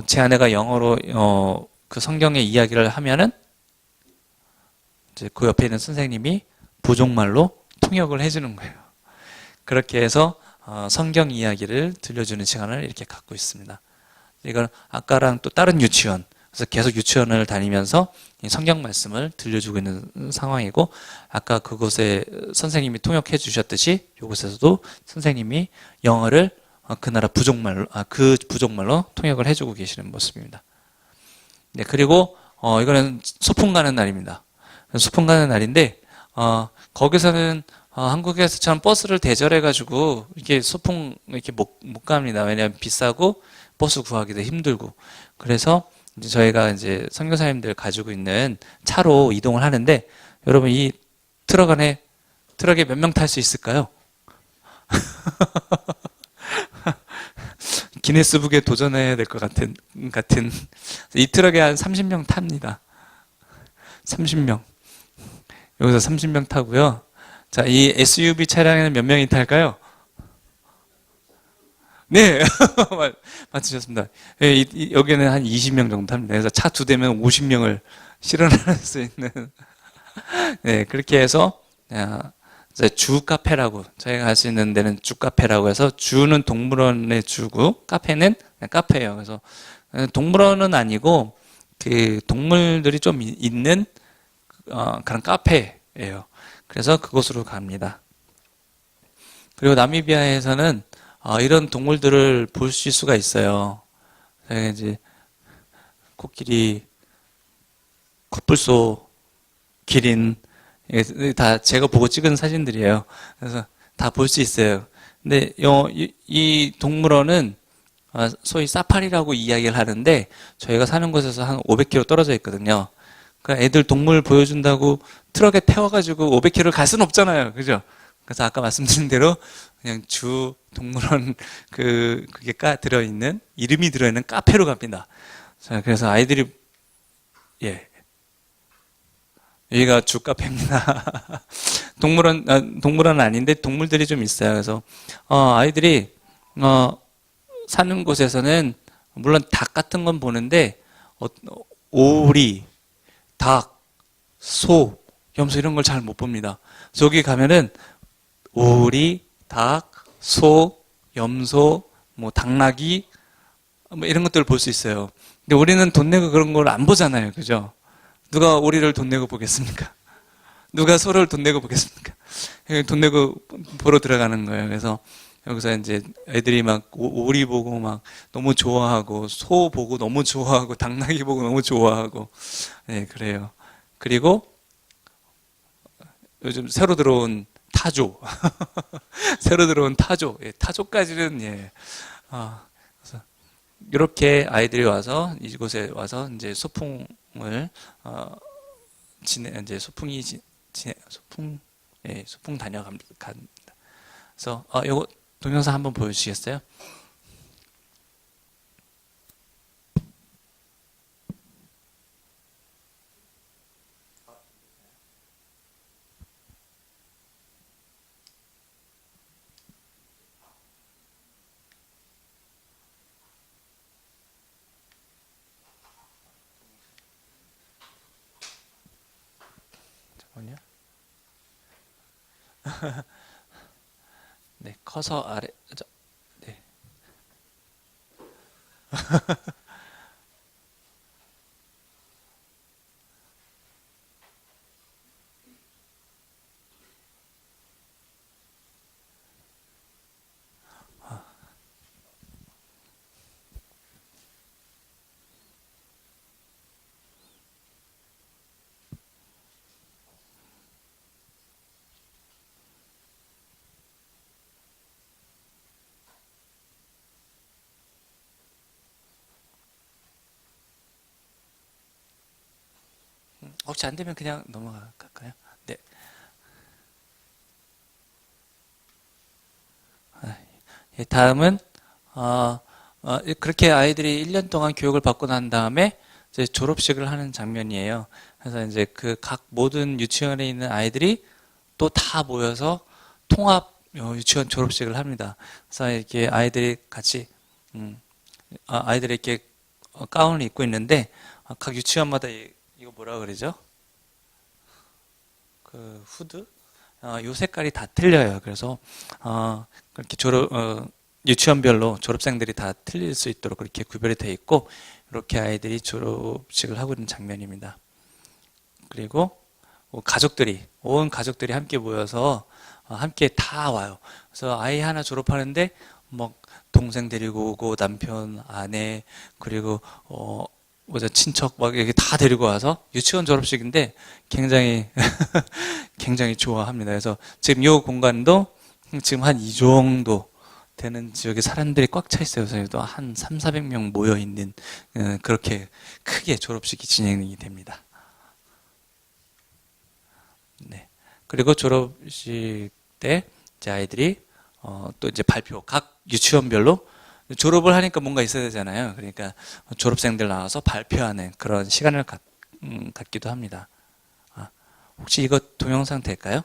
제 아내가 영어로 그 성경의 이야기를 하면은 이제 그 옆에 있는 선생님이 부족말로 통역을 해주는 거예요. 그렇게 해서 성경 이야기를 들려주는 시간을 이렇게 갖고 있습니다. 이건 아까랑 또 다른 유치원, 그래서 계속 유치원을 다니면서 성경 말씀을 들려주고 있는 상황이고, 아까 그곳에 선생님이 통역해 주셨듯이 이곳에서도 선생님이 영어를 그 나라 부족말로, 그 부족말로 통역을 해주고 계시는 모습입니다. 네, 그리고 이거는 소풍 가는 날입니다. 소풍 가는 날인데 거기서는 한국에서처럼 버스를 대절해가지고 이렇게 소풍 이렇게 못 갑니다. 왜냐하면 비싸고 버스 구하기도 힘들고. 그래서 이제 저희가 이제 선교사님들 가지고 있는 차로 이동을 하는데, 여러분 이 트럭에 몇 명 탈 수 있을까요? 기네스북에 도전해야 될 것 같은 이 트럭에 한 30명 탑니다. 30명. 여기서 30명 타고요. 자, 이 SUV 차량에는 몇 명이 탈까요? 네, 맞추셨습니다. 예, 여기는 한 20명 정도 탑니다. 그래서 차 2대면 50명을 실어날 수 있는. 네, 그렇게 해서 이제 주 카페라고, 저희가 갈 수 있는 데는 주 카페라고 해서, 주는 동물원의 주고 카페는 그냥 카페예요. 그래서 동물원은 아니고 그 동물들이 좀 있는 그런 카페예요. 그래서 그곳으로 갑니다. 그리고 나미비아에서는 이런 동물들을 볼 수가 있어요. 저희가 이제 코끼리, 코뿔소, 기린, 다 제가 보고 찍은 사진들이에요. 그래서 다 볼 수 있어요. 근데 이 동물원은 소위 사파리라고 이야기를 하는데, 저희가 사는 곳에서 한 500km 떨어져 있거든요. 그러니까 애들 동물 보여준다고 트럭에 태워가지고 500km를 갈 수는 없잖아요. 그죠? 그래서 아까 말씀드린 대로 그냥 주 동물원 그게 들어있는, 이름이 들어있는 카페로 갑니다. 자, 그래서 아이들이, 예. 여기가 주 카페입니다. 동물원은 아닌데 동물들이 좀 있어요. 그래서, 아이들이, 사는 곳에서는 물론 닭 같은 건 보는데, 오리, 닭, 소, 염소 이런 걸 잘 못 봅니다. 저기 가면은 오리, 닭, 소, 염소, 뭐 당나귀 뭐 이런 것들을 볼 수 있어요. 근데 우리는 돈 내고 그런 걸 안 보잖아요. 그죠? 누가 오리를 돈 내고 보겠습니까? 누가 소를 돈 내고 보겠습니까? 돈 내고 보러 들어가는 거예요. 그래서 여기서 이제 애들이 막 오리 보고 막 너무 좋아하고, 소 보고 너무 좋아하고, 당나귀 보고 너무 좋아하고, 네, 그래요. 그리고 요즘 새로 들어온 타조, 새로 들어온 타조, 예, 타조까지는, 예. 그래서 이렇게 아이들이 와서 이곳에 와서 이제 소풍을 이제 소풍 다녀갑니다. 그래서 요거 동영상 한번 보여주시겠어요? 잠깐만요. 네, 커서 아래, 네. 혹시 안 되면 그냥 넘어갈까요? 네. 예, 다음은 그렇게 아이들이 1년 동안 교육을 받고 난 다음에 이제 졸업식을 하는 장면이에요. 그래서 이제 그 각 모든 유치원에 있는 아이들이 또 다 모여서 통합 유치원 졸업식을 합니다. 그래서 이렇게 아이들이 같이 아이들이 이렇게 가운을 입고 있는데 각 유치원마다 이거 뭐라 그러죠? 그 후드? 요 색깔이 다 틀려요. 그래서 그렇게 유치원별로 졸업생들이 다 틀릴 수 있도록 그렇게 구별이 되어 있고 이렇게 아이들이 졸업식을 하고 있는 장면입니다. 그리고 가족들이 온 가족들이 함께 모여서 함께 다 와요. 그래서 아이 하나 졸업하는데 뭐 동생 데리고 오고 남편, 아내 그리고 친척 막 이렇게 다 데리고 와서 유치원 졸업식인데 굉장히 굉장히 좋아합니다. 그래서 지금 이 공간도 지금 한 이 정도 되는 지역에 사람들이 꽉 차 있어요. 그래서 한 3, 400명 모여 있는 그렇게 크게 졸업식이 진행이 됩니다. 네. 그리고 졸업식 때 이제 아이들이 또 이제 발표 각 유치원별로 졸업을 하니까 뭔가 있어야 되잖아요. 그러니까 졸업생들 나와서 발표하는 그런 시간을 갖기도 합니다. 혹시 이거 동영상 될까요?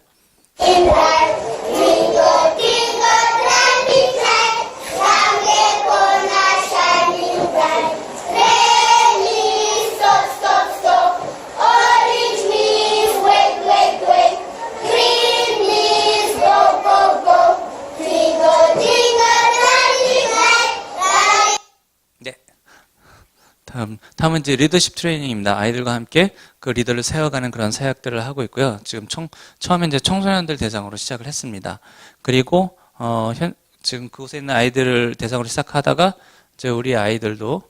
다음은 이제 리더십 트레이닝입니다. 아이들과 함께 그 리더를 세워가는 그런 사역들을 하고 있고요. 지금 처음에 이제 청소년들 대상으로 시작을 했습니다. 그리고 지금 그곳에 있는 아이들을 대상으로 시작하다가 이제 우리 아이들도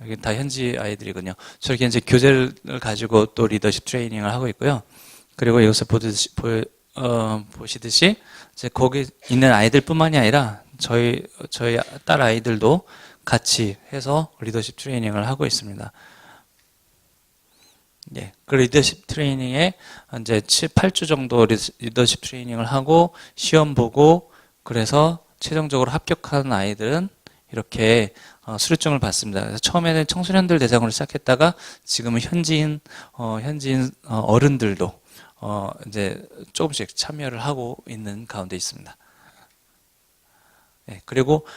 여기 다 현지 아이들이군요. 저렇게 이제 교재를 가지고 또 리더십 트레이닝을 하고 있고요. 그리고 여기서 보시듯이 이제 거기 있는 아이들뿐만이 아니라 저희 딸 아이들도 같이 해서 리더십 트레이닝을 하고 있습니다. 예, 그 리더십 트레이닝에 이제 7, 8주 정도 리더십 트레이닝을 하고 시험 보고 그래서 최종적으로 합격한 아이들은 이렇게 수료증을 받습니다. 그래서 처음에는 청소년들 대상으로 시작했다가 지금은 현지인 어른들도 이제 조금씩 참여를 하고 있는 가운데 있습니다. 네, 그리고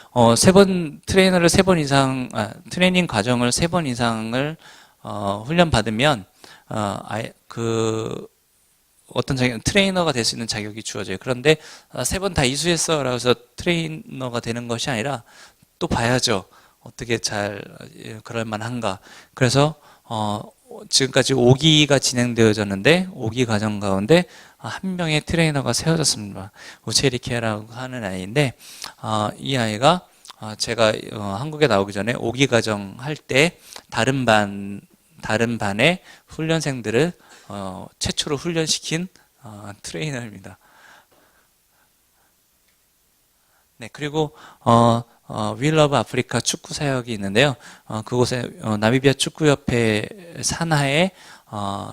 트레이너를 3번 이상 트레이닝 과정을 3번 이상을 훈련 받으면 어떤 트레이너가 될 수 있는 자격이 주어져요. 그런데 3번 다 이수했어라고 해서 트레이너가 되는 것이 아니라 또 봐야죠. 어떻게 잘 그럴 만한가. 그래서 지금까지 5기가 진행되어졌는데 5기 과정 가운데 한 명의 트레이너가 세워졌습니다. 우체리케라고 하는 아이인데 이 아이가 제가 한국에 나오기 전에 5기 과정 할 때 다른 반의 훈련생들을 최초로 훈련시킨 트레이너입니다. 네, 그리고 We Love Africa 축구 사역이 있는데요. 그곳에 나미비아 축구협회 산하의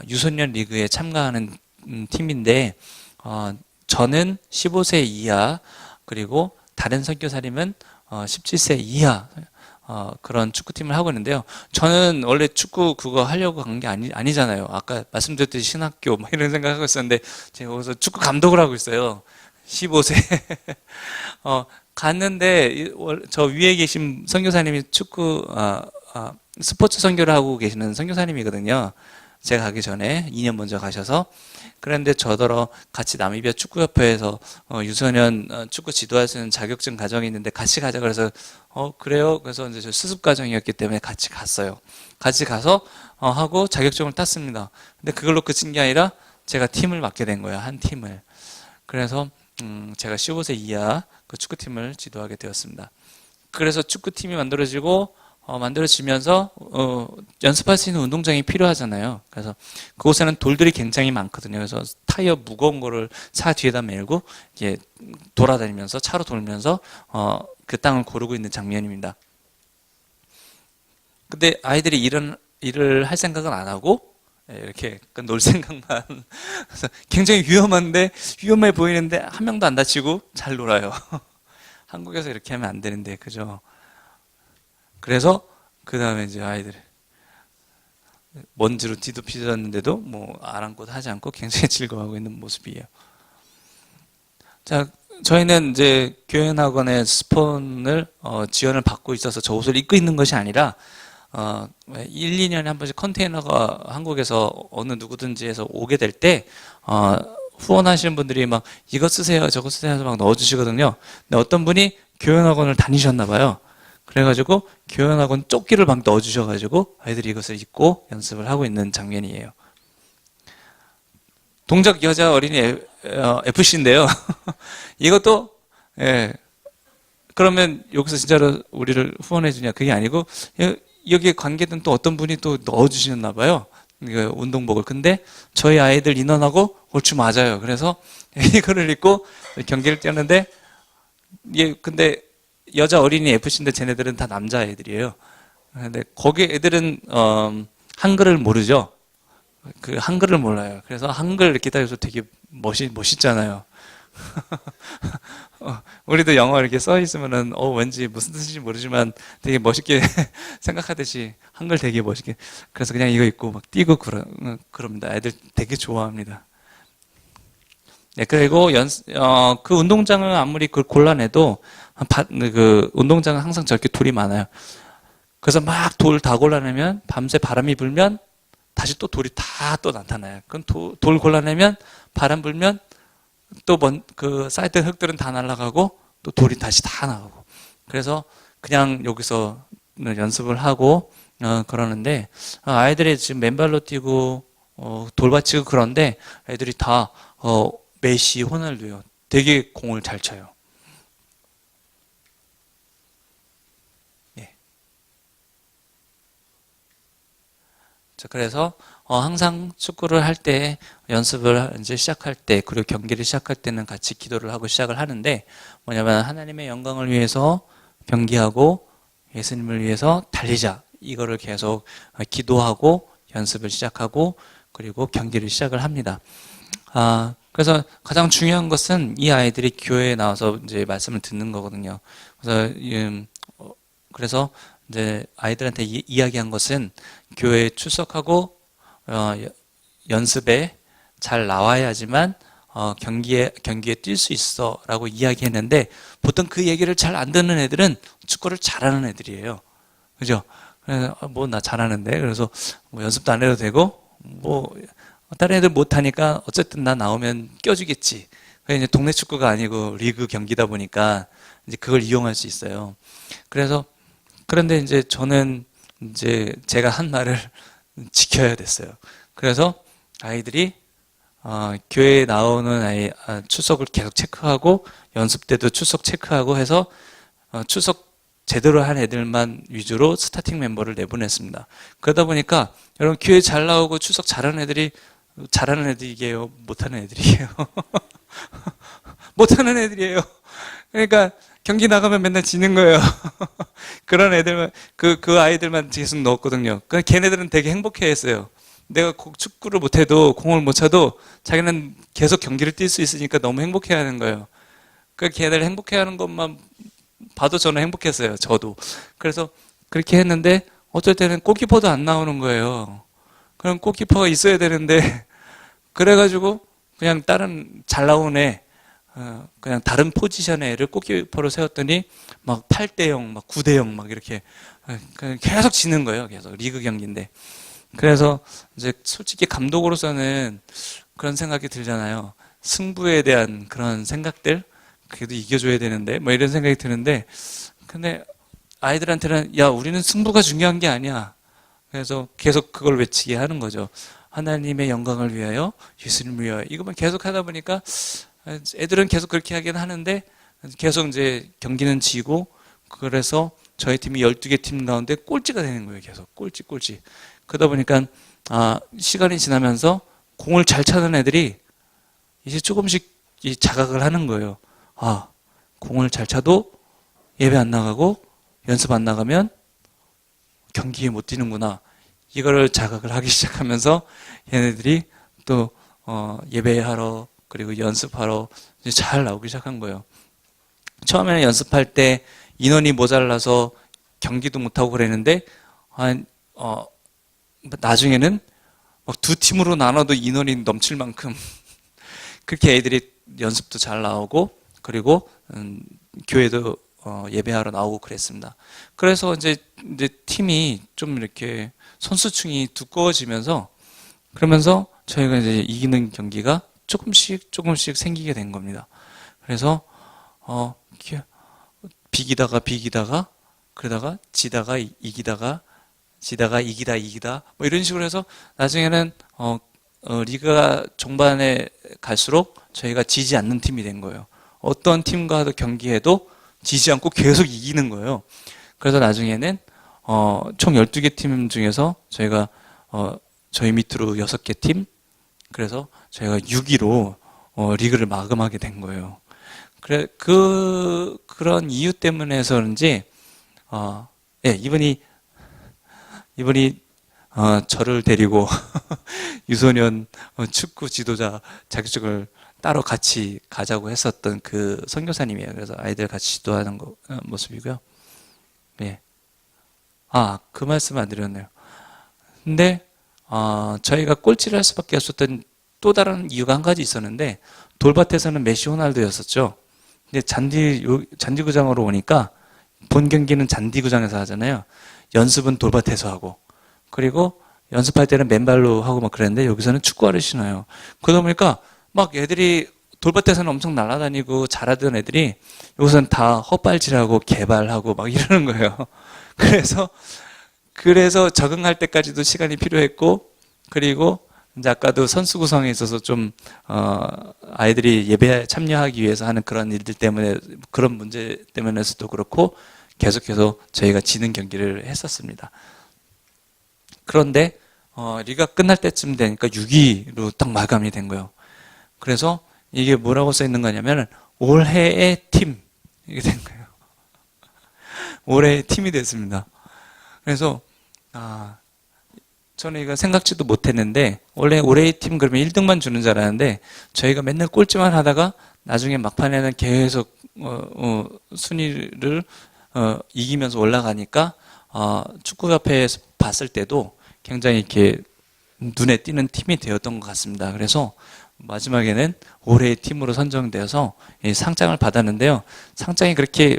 유소년 리그에 참가하는 팀인데 저는 15세 이하 그리고 다른 선교사님은 17세 이하 그런 축구팀을 하고 있는데요. 저는 원래 축구 그거 하려고 간 게 아니잖아요. 아까 말씀드렸듯이 신학교 뭐 이런 생각하고 있었는데 제가 거기서 축구 감독을 하고 있어요. 15세 갔는데 저 위에 계신 선교사님이 축구 스포츠 선교를 하고 계시는 선교사님이거든요. 제가 가기 전에 2년 먼저 가셔서 그런데 저더러 같이 나미비아 축구협회에서 유소년 축구 지도할 수 있는 자격증 과정이 있는데 같이 가자 그래서 그래요. 그래서 이제 저 수습 과정이었기 때문에 같이 갔어요. 같이 가서 하고 자격증을 땄습니다. 근데 그걸로 그친 게 아니라 제가 팀을 맡게 된 거예요. 한 팀을. 그래서 제가 15세 이하 그 축구팀을 지도하게 되었습니다. 그래서 축구팀이 만들어지면서 연습할 수 있는 운동장이 필요하잖아요. 그래서 그곳에는 돌들이 굉장히 많거든요. 그래서 타이어 무거운 거를 차 뒤에다 메고 이게 돌아다니면서 차로 돌면서 그 땅을 고르고 있는 장면입니다. 근데 아이들이 이런 일을 할 생각은 안 하고 이렇게 놀 생각만. 그래서 굉장히 위험해 보이는데 한 명도 안 다치고 잘 놀아요. 한국에서 이렇게 하면 안 되는데, 그죠? 그래서 그 다음에 이제 아이들 먼지로 뒤덮여졌는데도 뭐 아랑곳 하지 않고 굉장히 즐거워하고 있는 모습이에요. 자, 저희는 이제 교연학원의 스폰을 지원을 받고 있어서 저 옷을 입고 있는 것이 아니라 1, 2년에 한 번씩 컨테이너가 한국에서 어느 누구든지 해서 오게 될 때 후원하시는 분들이 막 이거 쓰세요 저거 쓰세요 해서 막 넣어주시거든요. 근데 어떤 분이 교연학원을 다니셨나 봐요. 그래가지고 교연학원 조끼를 막 넣어주셔가지고 아이들이 이것을 입고 연습을 하고 있는 장면이에요. 동작 여자 어린이 FC인데요. 이것도 그러면 여기서 진짜로 우리를 후원해 주냐 그게 아니고 여기에 관계된 또 어떤 분이 또 넣어주셨나 봐요. 운동복을. 근데 저희 아이들 인원하고 얼추 맞아요. 그래서 이거를 입고 경기를 뛰었는데 근데 여자 어린이 FC인데 쟤네들은 다 남자애들이에요. 근데 거기 애들은 한글을 모르죠. 그 한글을 몰라요. 그래서 한글 이렇게 따져서 되게 멋있잖아요. 우리도 영어 이렇게 써 있으면은 왠지 무슨 뜻인지 모르지만 되게 멋있게 생각하듯이 한글 되게 멋있게. 그래서 그냥 이거 입고 막 뛰고 그럽니다. 애들 되게 좋아합니다. 네, 그리고 그 운동장을 아무리 그걸 골라내도 그 운동장은 항상 저렇게 돌이 많아요. 그래서 막 돌 다 골라내면 밤새 바람이 불면 다시 또 돌이 다 또 나타나요. 그럼 돌 골라내면 바람 불면 또 그 쌓였던 흙들은 다 날아가고 또 돌이 다시 다 나가고. 그래서 그냥 여기서 연습을 하고 그러는데 아이들이 지금 맨발로 뛰고 돌받치고 그런데 애들이 다 메시, 호날두요. 되게 공을 잘 쳐요. 예. 자, 그래서 항상 축구를 할 때 연습을 이제 시작할 때 그리고 경기를 시작할 때는 같이 기도를 하고 시작을 하는데 뭐냐면 하나님의 영광을 위해서 경기하고 예수님을 위해서 달리자 이거를 계속 기도하고 연습을 시작하고 그리고 경기를 시작을 합니다. 그래서 가장 중요한 것은 이 아이들이 교회에 나와서 이제 말씀을 듣는 거거든요. 그래서 이제 아이들한테 이야기한 것은 교회에 출석하고 연습에 잘 나와야지만 경기에 뛸 수 있어라고 이야기했는데 보통 그 얘기를 잘 안 듣는 애들은 축구를 잘하는 애들이에요. 그죠? 그래서 뭐 나 잘하는데 그래서 뭐 연습도 안 해도 되고 뭐 다른 애들 못하니까 어쨌든 나 나오면 껴주겠지. 이제 동네 축구가 아니고 리그 경기다 보니까 이제 그걸 이용할 수 있어요. 그런데 이제 저는 이제 제가 한 말을 지켜야 됐어요. 그래서 아이들이 교회에 나오는 출석을 계속 체크하고 연습 때도 출석 체크하고 해서 출석 제대로 한 애들만 위주로 스타팅 멤버를 내보냈습니다. 그러다 보니까 여러분 교회 잘 나오고 출석 잘하는 애들이 잘하는 애들이에요? 못하는 애들이에요? 못하는 애들이에요. 그러니까 경기 나가면 맨날 지는 거예요. 그런 애들만, 그 아이들만 계속 넣었거든요. 그러니까 걔네들은 되게 행복해 했어요. 내가 축구를 못해도, 공을 못 차도 자기는 계속 경기를 뛸 수 있으니까 너무 행복해 하는 거예요. 그 걔네들 행복해 하는 것만 봐도 저는 행복했어요. 저도. 그래서 그렇게 했는데 어쩔 때는 골키퍼도 안 나오는 거예요. 그럼 골키퍼가 있어야 되는데, 그래가지고 그냥 다른 잘 나온 애, 그냥 다른 포지션의 애를 골키퍼로 세웠더니 막 8대0, 막 9대0 막 이렇게 계속 지는 거예요. 계속 리그 경기인데. 그래서 이제 솔직히 감독으로서는 그런 생각이 들잖아요. 승부에 대한 그런 생각들, 그래도 이겨줘야 되는데, 뭐 이런 생각이 드는데, 근데 아이들한테는 야, 우리는 승부가 중요한 게 아니야. 그래서 계속 그걸 외치게 하는 거죠. 하나님의 영광을 위하여, 예수님을 위하여. 이것만 계속 하다 보니까 애들은 계속 그렇게 하긴 하는데 계속 이제 경기는 지고 그래서 저희 팀이 12개 팀 가운데 꼴찌가 되는 거예요. 계속 꼴찌. 그러다 보니까 시간이 지나면서 공을 잘 차는 애들이 이제 조금씩 자각을 하는 거예요. 공을 잘 차도 예배 안 나가고 연습 안 나가면 경기에 못 뛰는구나. 이거를 자각을 하기 시작하면서 얘네들이 또 예배하러 그리고 연습하러 이제 잘 나오기 시작한 거예요. 처음에는 연습할 때 인원이 모자라서 경기도 못하고 그랬는데 나중에는 막 두 팀으로 나눠도 인원이 넘칠 만큼 그렇게 애들이 연습도 잘 나오고 그리고 교회도 예배하러 나오고 그랬습니다. 그래서 이제 팀이 좀 이렇게 선수층이 두꺼워지면서 그러면서 저희가 이제 이기는 경기가 조금씩 생기게 된 겁니다. 그래서 비기다가 그러다가 지다가 이기다가 이기다 뭐 이런 식으로 해서 나중에는 리그가 종반에 갈수록 저희가 지지 않는 팀이 된 거예요. 어떤 팀과도 경기해도 지지 않고 계속 이기는 거예요. 그래서 나중에는 총 12개 팀 중에서 저희가 저희 밑으로 6개 팀, 그래서 저희가 6위로 리그를 마감하게 된 거예요. 그런 이유 때문에서 그런지 예, 이분이 저를 데리고 유소년 축구 지도자 자격증을 따로 같이 가자고 했었던 그 선교사님이에요. 그래서 아이들 같이 지도하는 모습이고요. 예. 그 말씀 안 드렸네요. 근데 저희가 꼴찌를 할 수밖에 없었던 또 다른 이유가 한 가지 있었는데, 돌밭에서는 메시 호날두였었죠. 근데 잔디구장으로 오니까 본 경기는 잔디구장에서 하잖아요. 연습은 돌밭에서 하고, 그리고 연습할 때는 맨발로 하고 막 그랬는데 여기서는 축구화를 신어요. 그러다 보니까 막 애들이 돌밭에서는 엄청 날아다니고 잘하던 애들이 여기서는 다 헛발질하고 개발하고 막 이러는 거예요. 그래서 적응할 때까지도 시간이 필요했고, 그리고 이제 아까도 선수 구성에 있어서 좀 아이들이 예배에 참여하기 위해서 하는 그런 일들 때문에, 그런 문제 때문에서도 그렇고 계속해서 저희가 지는 경기를 했었습니다. 그런데 리가 끝날 때쯤 되니까 6위로 딱 마감이 된 거예요. 그래서 이게 뭐라고 써 있는 거냐면 올해의 팀, 이게 된 거예요. 올해의 팀이 됐습니다. 그래서 저는 이거 생각지도 못했는데, 원래 올해의 팀 그러면 1등만 주는 줄 알았는데 저희가 맨날 꼴찌만 하다가 나중에 막판에는 계속 순위를 이기면서 올라가니까 축구협회에서 봤을 때도 굉장히 이렇게 눈에 띄는 팀이 되었던 것 같습니다. 그래서 마지막에는 올해의 팀으로 선정되어서 상장을 받았는데요. 상장이 그렇게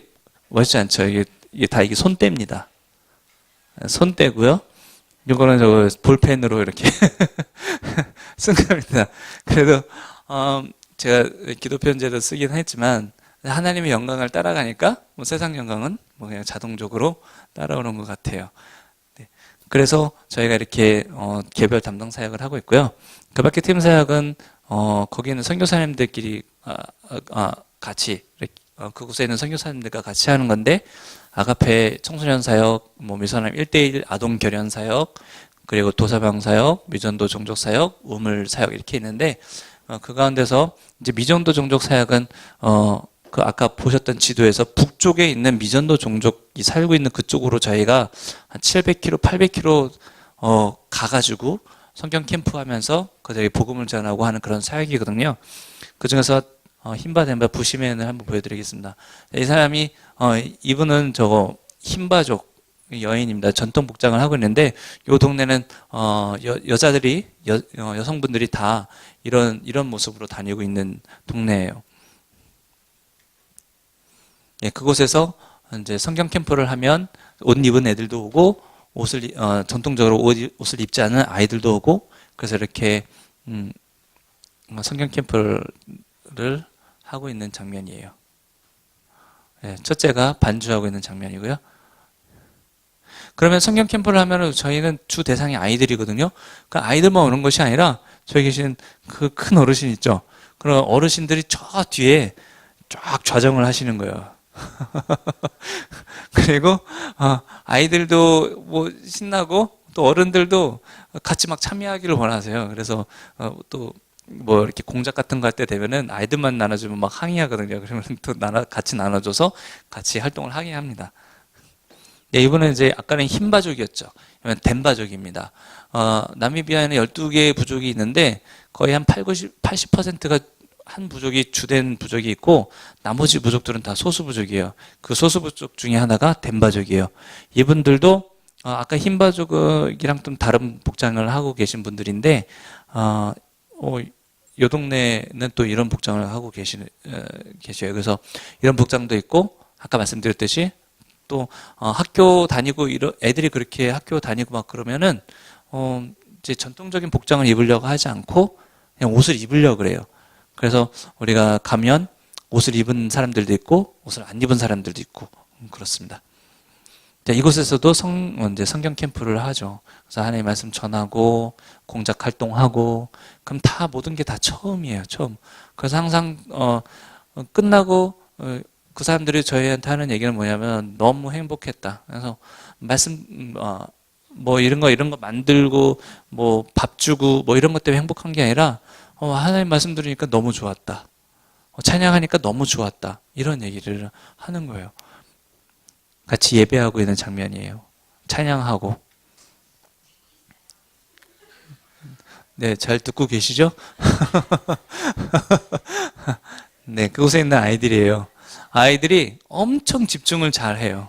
멋있지 않죠. 이게 다 손대입니다. 손대고요. 이거는 저 볼펜으로 이렇게 쓴 겁니다. 그래도 제가 기독교 현재도 쓰긴 했지만 하나님의 영광을 따라가니까 뭐 세상 영광은 뭐 그냥 자동적으로 따라오는 것 같아요. 네. 그래서 저희가 이렇게 개별 담당 사역을 하고 있고요. 그 밖에 팀 사역은 거기는 선교사님들끼리 같이 그곳에 있는 선교사님들과 같이 하는 건데, 아가페 청소년 사역, 미소남 1대1 아동 결연 사역, 그리고 도서방 사역, 미전도 종족 사역, 우물 사역 이렇게 있는데, 그 가운데서 이제 미전도 종족 사역은 그 아까 보셨던 지도에서 북쪽에 있는 미전도 종족이 살고 있는 그쪽으로 저희가 한 700km, 800km 가가지고 성경 캠프 하면서 그들에게 복음을 전하고 하는 그런 사역이거든요. 그 중에서 흰바덴바 부시맨을 한번 보여드리겠습니다. 이 사람이 이분은 저거 흰바족 여인입니다. 전통 복장을 하고 있는데, 이 동네는 여자들이 여성분들이 다 이런 모습으로 다니고 있는 동네예요. 예, 그곳에서 이제 성경 캠프를 하면 옷 입은 애들도 오고, 전통적으로 옷을 입지 않은 아이들도 오고, 그래서 이렇게 성경 캠프를 하고 있는 장면이에요. 예, 첫째가 반주하고 있는 장면이고요. 그러면 성경 캠프를 하면 저희는 주 대상이 아이들이거든요. 그 아이들만 오는 것이 아니라 저기 계신 그 큰 어르신 있죠. 그런 어르신들이 저 뒤에 쫙 좌정을 하시는 거예요. 그리고 아이들도 뭐 신나고 또 어른들도 같이 막 참여하기를 원하세요. 그래서 또 뭐 이렇게 공작 같은 거 할 때 되면은 아이들만 나눠주면 막 항의하거든요. 그러면 또 같이 나눠줘서 같이 활동을 하게 합니다. 네, 이번에 이제 아까는 흰 바족이었죠. 이번엔 댄 바족입니다. 나미비아에는 12개의 부족이 있는데 거의 한 80%가 한 부족이 주된 부족이 있고 나머지 부족들은 다 소수 부족이에요. 그 소수 부족 중에 하나가 댄 바족이에요. 이분들도 아까 흰 바족이랑 좀 다른 복장을 하고 계신 분들인데 요 동네는 또 이런 복장을 하고 계셔요. 그래서 이런 복장도 있고 아까 말씀드렸듯이 또 학교 다니고 애들이 그렇게 학교 다니고 막 그러면은 이제 전통적인 복장을 입으려고 하지 않고 그냥 옷을 입으려고 그래요. 그래서 우리가 가면 옷을 입은 사람들도 있고 옷을 안 입은 사람들도 있고 그렇습니다. 이곳에서도 이제 성경 캠프를 하죠. 그래서 하나님의 말씀 전하고 공작 활동하고 그럼 다 모든 게 다 처음이에요. 처음. 그래서 항상 끝나고 그 사람들이 저희한테 하는 얘기는 뭐냐면 너무 행복했다. 그래서 말씀 뭐 이런 거 만들고 뭐 밥 주고 뭐 이런 것 때문에 행복한 게 아니라 하나님 말씀 들으니까 너무 좋았다. 찬양하니까 너무 좋았다. 이런 얘기를 하는 거예요. 같이 예배하고 있는 장면이에요. 찬양하고. 네, 잘 듣고 계시죠? 네, 그곳에 있는 아이들이에요. 아이들이 엄청 집중을 잘 해요.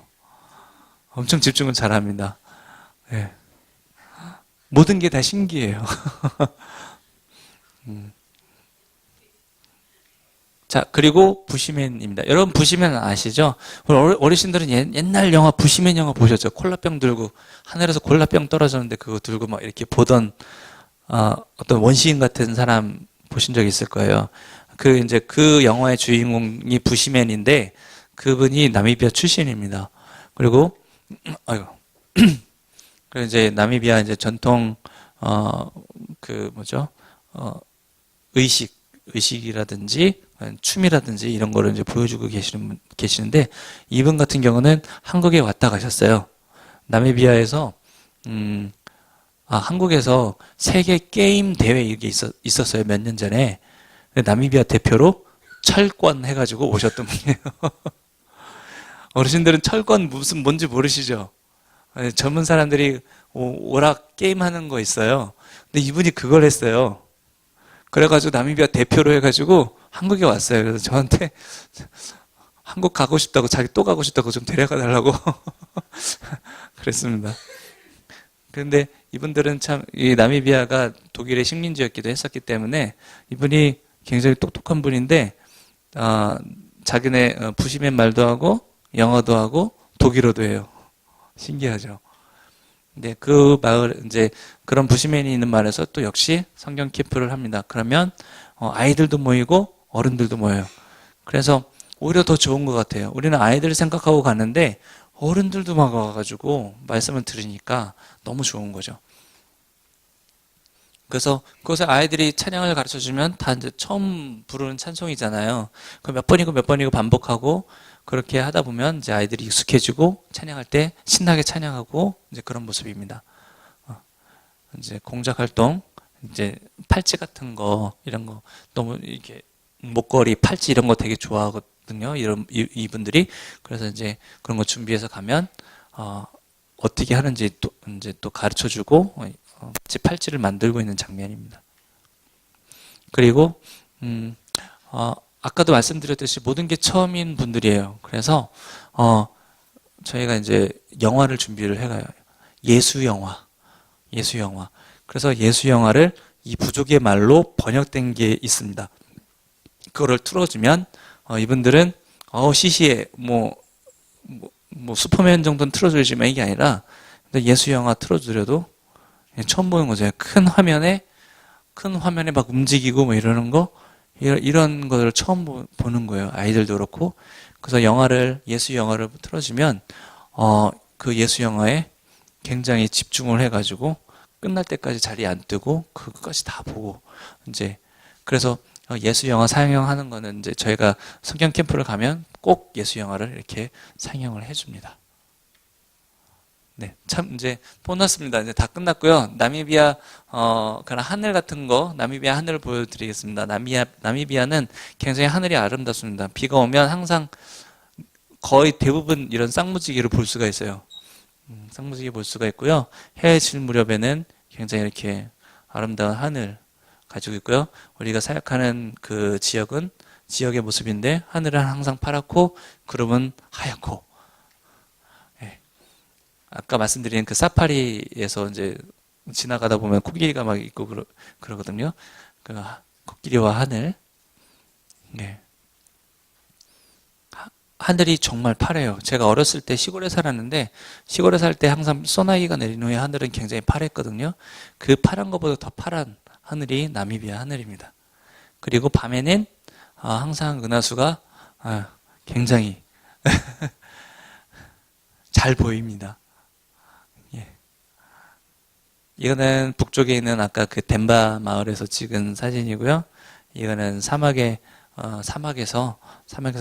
엄청 집중을 잘 합니다. 네. 모든 게 다 신기해요. 자, 그리고 부시맨입니다. 여러분 부시맨 아시죠? 어르신들은 옛날 영화 부시맨 영화 보셨죠? 콜라병 들고 하늘에서 콜라병 떨어졌는데 그거 들고 막 이렇게 보던 어떤 원시인 같은 사람 보신 적 있을 거예요. 이제 그 영화의 주인공이 부시맨인데 그분이 나미비아 출신입니다. 그리고 그리고 이제 나미비아 이제 전통 의식이라든지 춤이라든지 이런 거를 이제 보여주고 계시는데 이분 같은 경우는 한국에 왔다 가셨어요. 나미비아에서 한국에서 세계 게임 대회 이게 있었어요. 몇 년 전에. 나미비아 대표로 철권 해가지고 오셨던 분이에요. 어르신들은 철권 뭔지 모르시죠? 젊은 사람들이 오락 게임 하는 거 있어요. 근데 이분이 그걸 했어요. 그래가지고 나미비아 대표로 해가지고 한국에 왔어요. 그래서 저한테 한국 가고 싶다고, 자기 또 가고 싶다고 좀 데려가 달라고 그랬습니다. 그런데 이분들은 참, 이 나미비아가 독일의 식민지였기도 했었기 때문에 이분이 굉장히 똑똑한 분인데, 자기네 부시맨 말도 하고, 영어도 하고, 독일어도 해요. 신기하죠. 네, 그 마을, 이제 그런 부시맨이 있는 마을에서 또 역시 성경 캠프를 합니다. 그러면 아이들도 모이고 어른들도 모여요. 그래서 오히려 더 좋은 것 같아요. 우리는 아이들을 생각하고 가는데 어른들도 막 와가지고 말씀을 들으니까 너무 좋은 거죠. 그래서 그것에 아이들이 찬양을 가르쳐 주면 다 이제 처음 부르는 찬송이잖아요. 그 몇 번이고 몇 번이고 반복하고 그렇게 하다 보면 이제 아이들이 익숙해지고 찬양할 때 신나게 찬양하고 이제 그런 모습입니다. 이제 공작 활동, 이제 팔찌 같은 거 이런 거 너무 이렇게 목걸이, 팔찌 이런 거 되게 좋아하거든요. 이분들이 그래서 이제 그런 거 준비해서 가면 어떻게 하는지 이제 또 가르쳐 주고 팔찌를 만들고 있는 장면입니다. 그리고 아까도 말씀드렸듯이 모든 게 처음인 분들이에요. 그래서 저희가 이제 영화를 준비를 해가요. 예수 영화. 그래서 예수 영화를 이 부족의 말로 번역된 게 있습니다. 그거를 틀어주면 이분들은 시시해 뭐 슈퍼맨 정도는 틀어줘야지만 이게 아니라 예수 영화 틀어드려도 처음 보는 거죠. 큰 화면에 막 움직이고 뭐 이러는 거 이런 거를 처음 보는 거예요. 아이들도 그렇고. 그래서 예수 영화를 틀어주면 그 예수 영화에 굉장히 집중을 해가지고 끝날 때까지 자리에 안 뜨고 그것까지 다 보고 이제 그래서 예수 영화 상영하는 거는 이제 저희가 성경 캠프를 가면 꼭 예수 영화를 이렇게 상영을 해줍니다. 네, 참 이제 보너스입니다. 이제 다 끝났고요. 나미비아 그런 하늘 같은 거 나미비아 하늘을 보여드리겠습니다. 나미비아는 굉장히 하늘이 아름답습니다. 비가 오면 항상 거의 대부분 이런 쌍무지개를 볼 수가 있어요. 상무지게 볼 수가 있고요. 해에 질 무렵에는 굉장히 이렇게 아름다운 하늘 가지고 있고요. 우리가 사역하는 그 지역은 지역의 모습인데 하늘은 항상 파랗고 구름은 하얗고, 예. 아까 말씀드린 그 사파리에서 이제 지나가다 보면 코끼리가 막 있고 그러거든요. 그 코끼리와 하늘, 예. 하늘이 정말 파래요. 제가 어렸을 때 시골에 살았는데 시골에 살 때 항상 소나기가 내린 후에 하늘은 굉장히 파랬거든요. 그 파란 것보다 더 파란 하늘이 나미비아 하늘입니다. 그리고 밤에는 항상 은하수가 굉장히 잘 보입니다. 예. 이거는 북쪽에 있는 아까 그 덴바 마을에서 찍은 사진이고요. 이거는 사막에서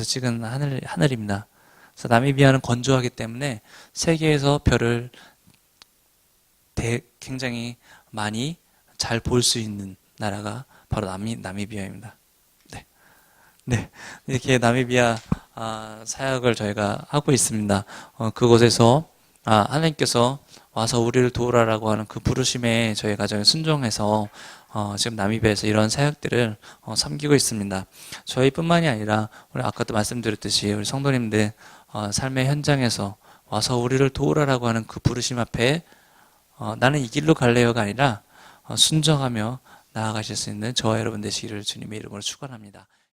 찍은 하늘입니다. 그래서 나미비아는 건조하기 때문에 세계에서 별을 굉장히 많이 잘 볼 수 있는 나라가 바로 나미비아입니다. 네. 네. 이렇게 나미비아 사역을 저희가 하고 있습니다. 그곳에서 하나님께서 와서 우리를 도우라라고 하는 그 부르심에 저희 가정에 순종해서 지금 나미비아에서 이런 사역들을 섬기고 있습니다. 저희뿐만이 아니라 우리 아까도 말씀드렸듯이 우리 성도님들 삶의 현장에서 와서 우리를 도우라라고 하는 그 부르심 앞에 나는 이 길로 갈래요가 아니라 순종하며 나아가실 수 있는 저와 여러분 되시기를 주님의 이름으로 축원합니다.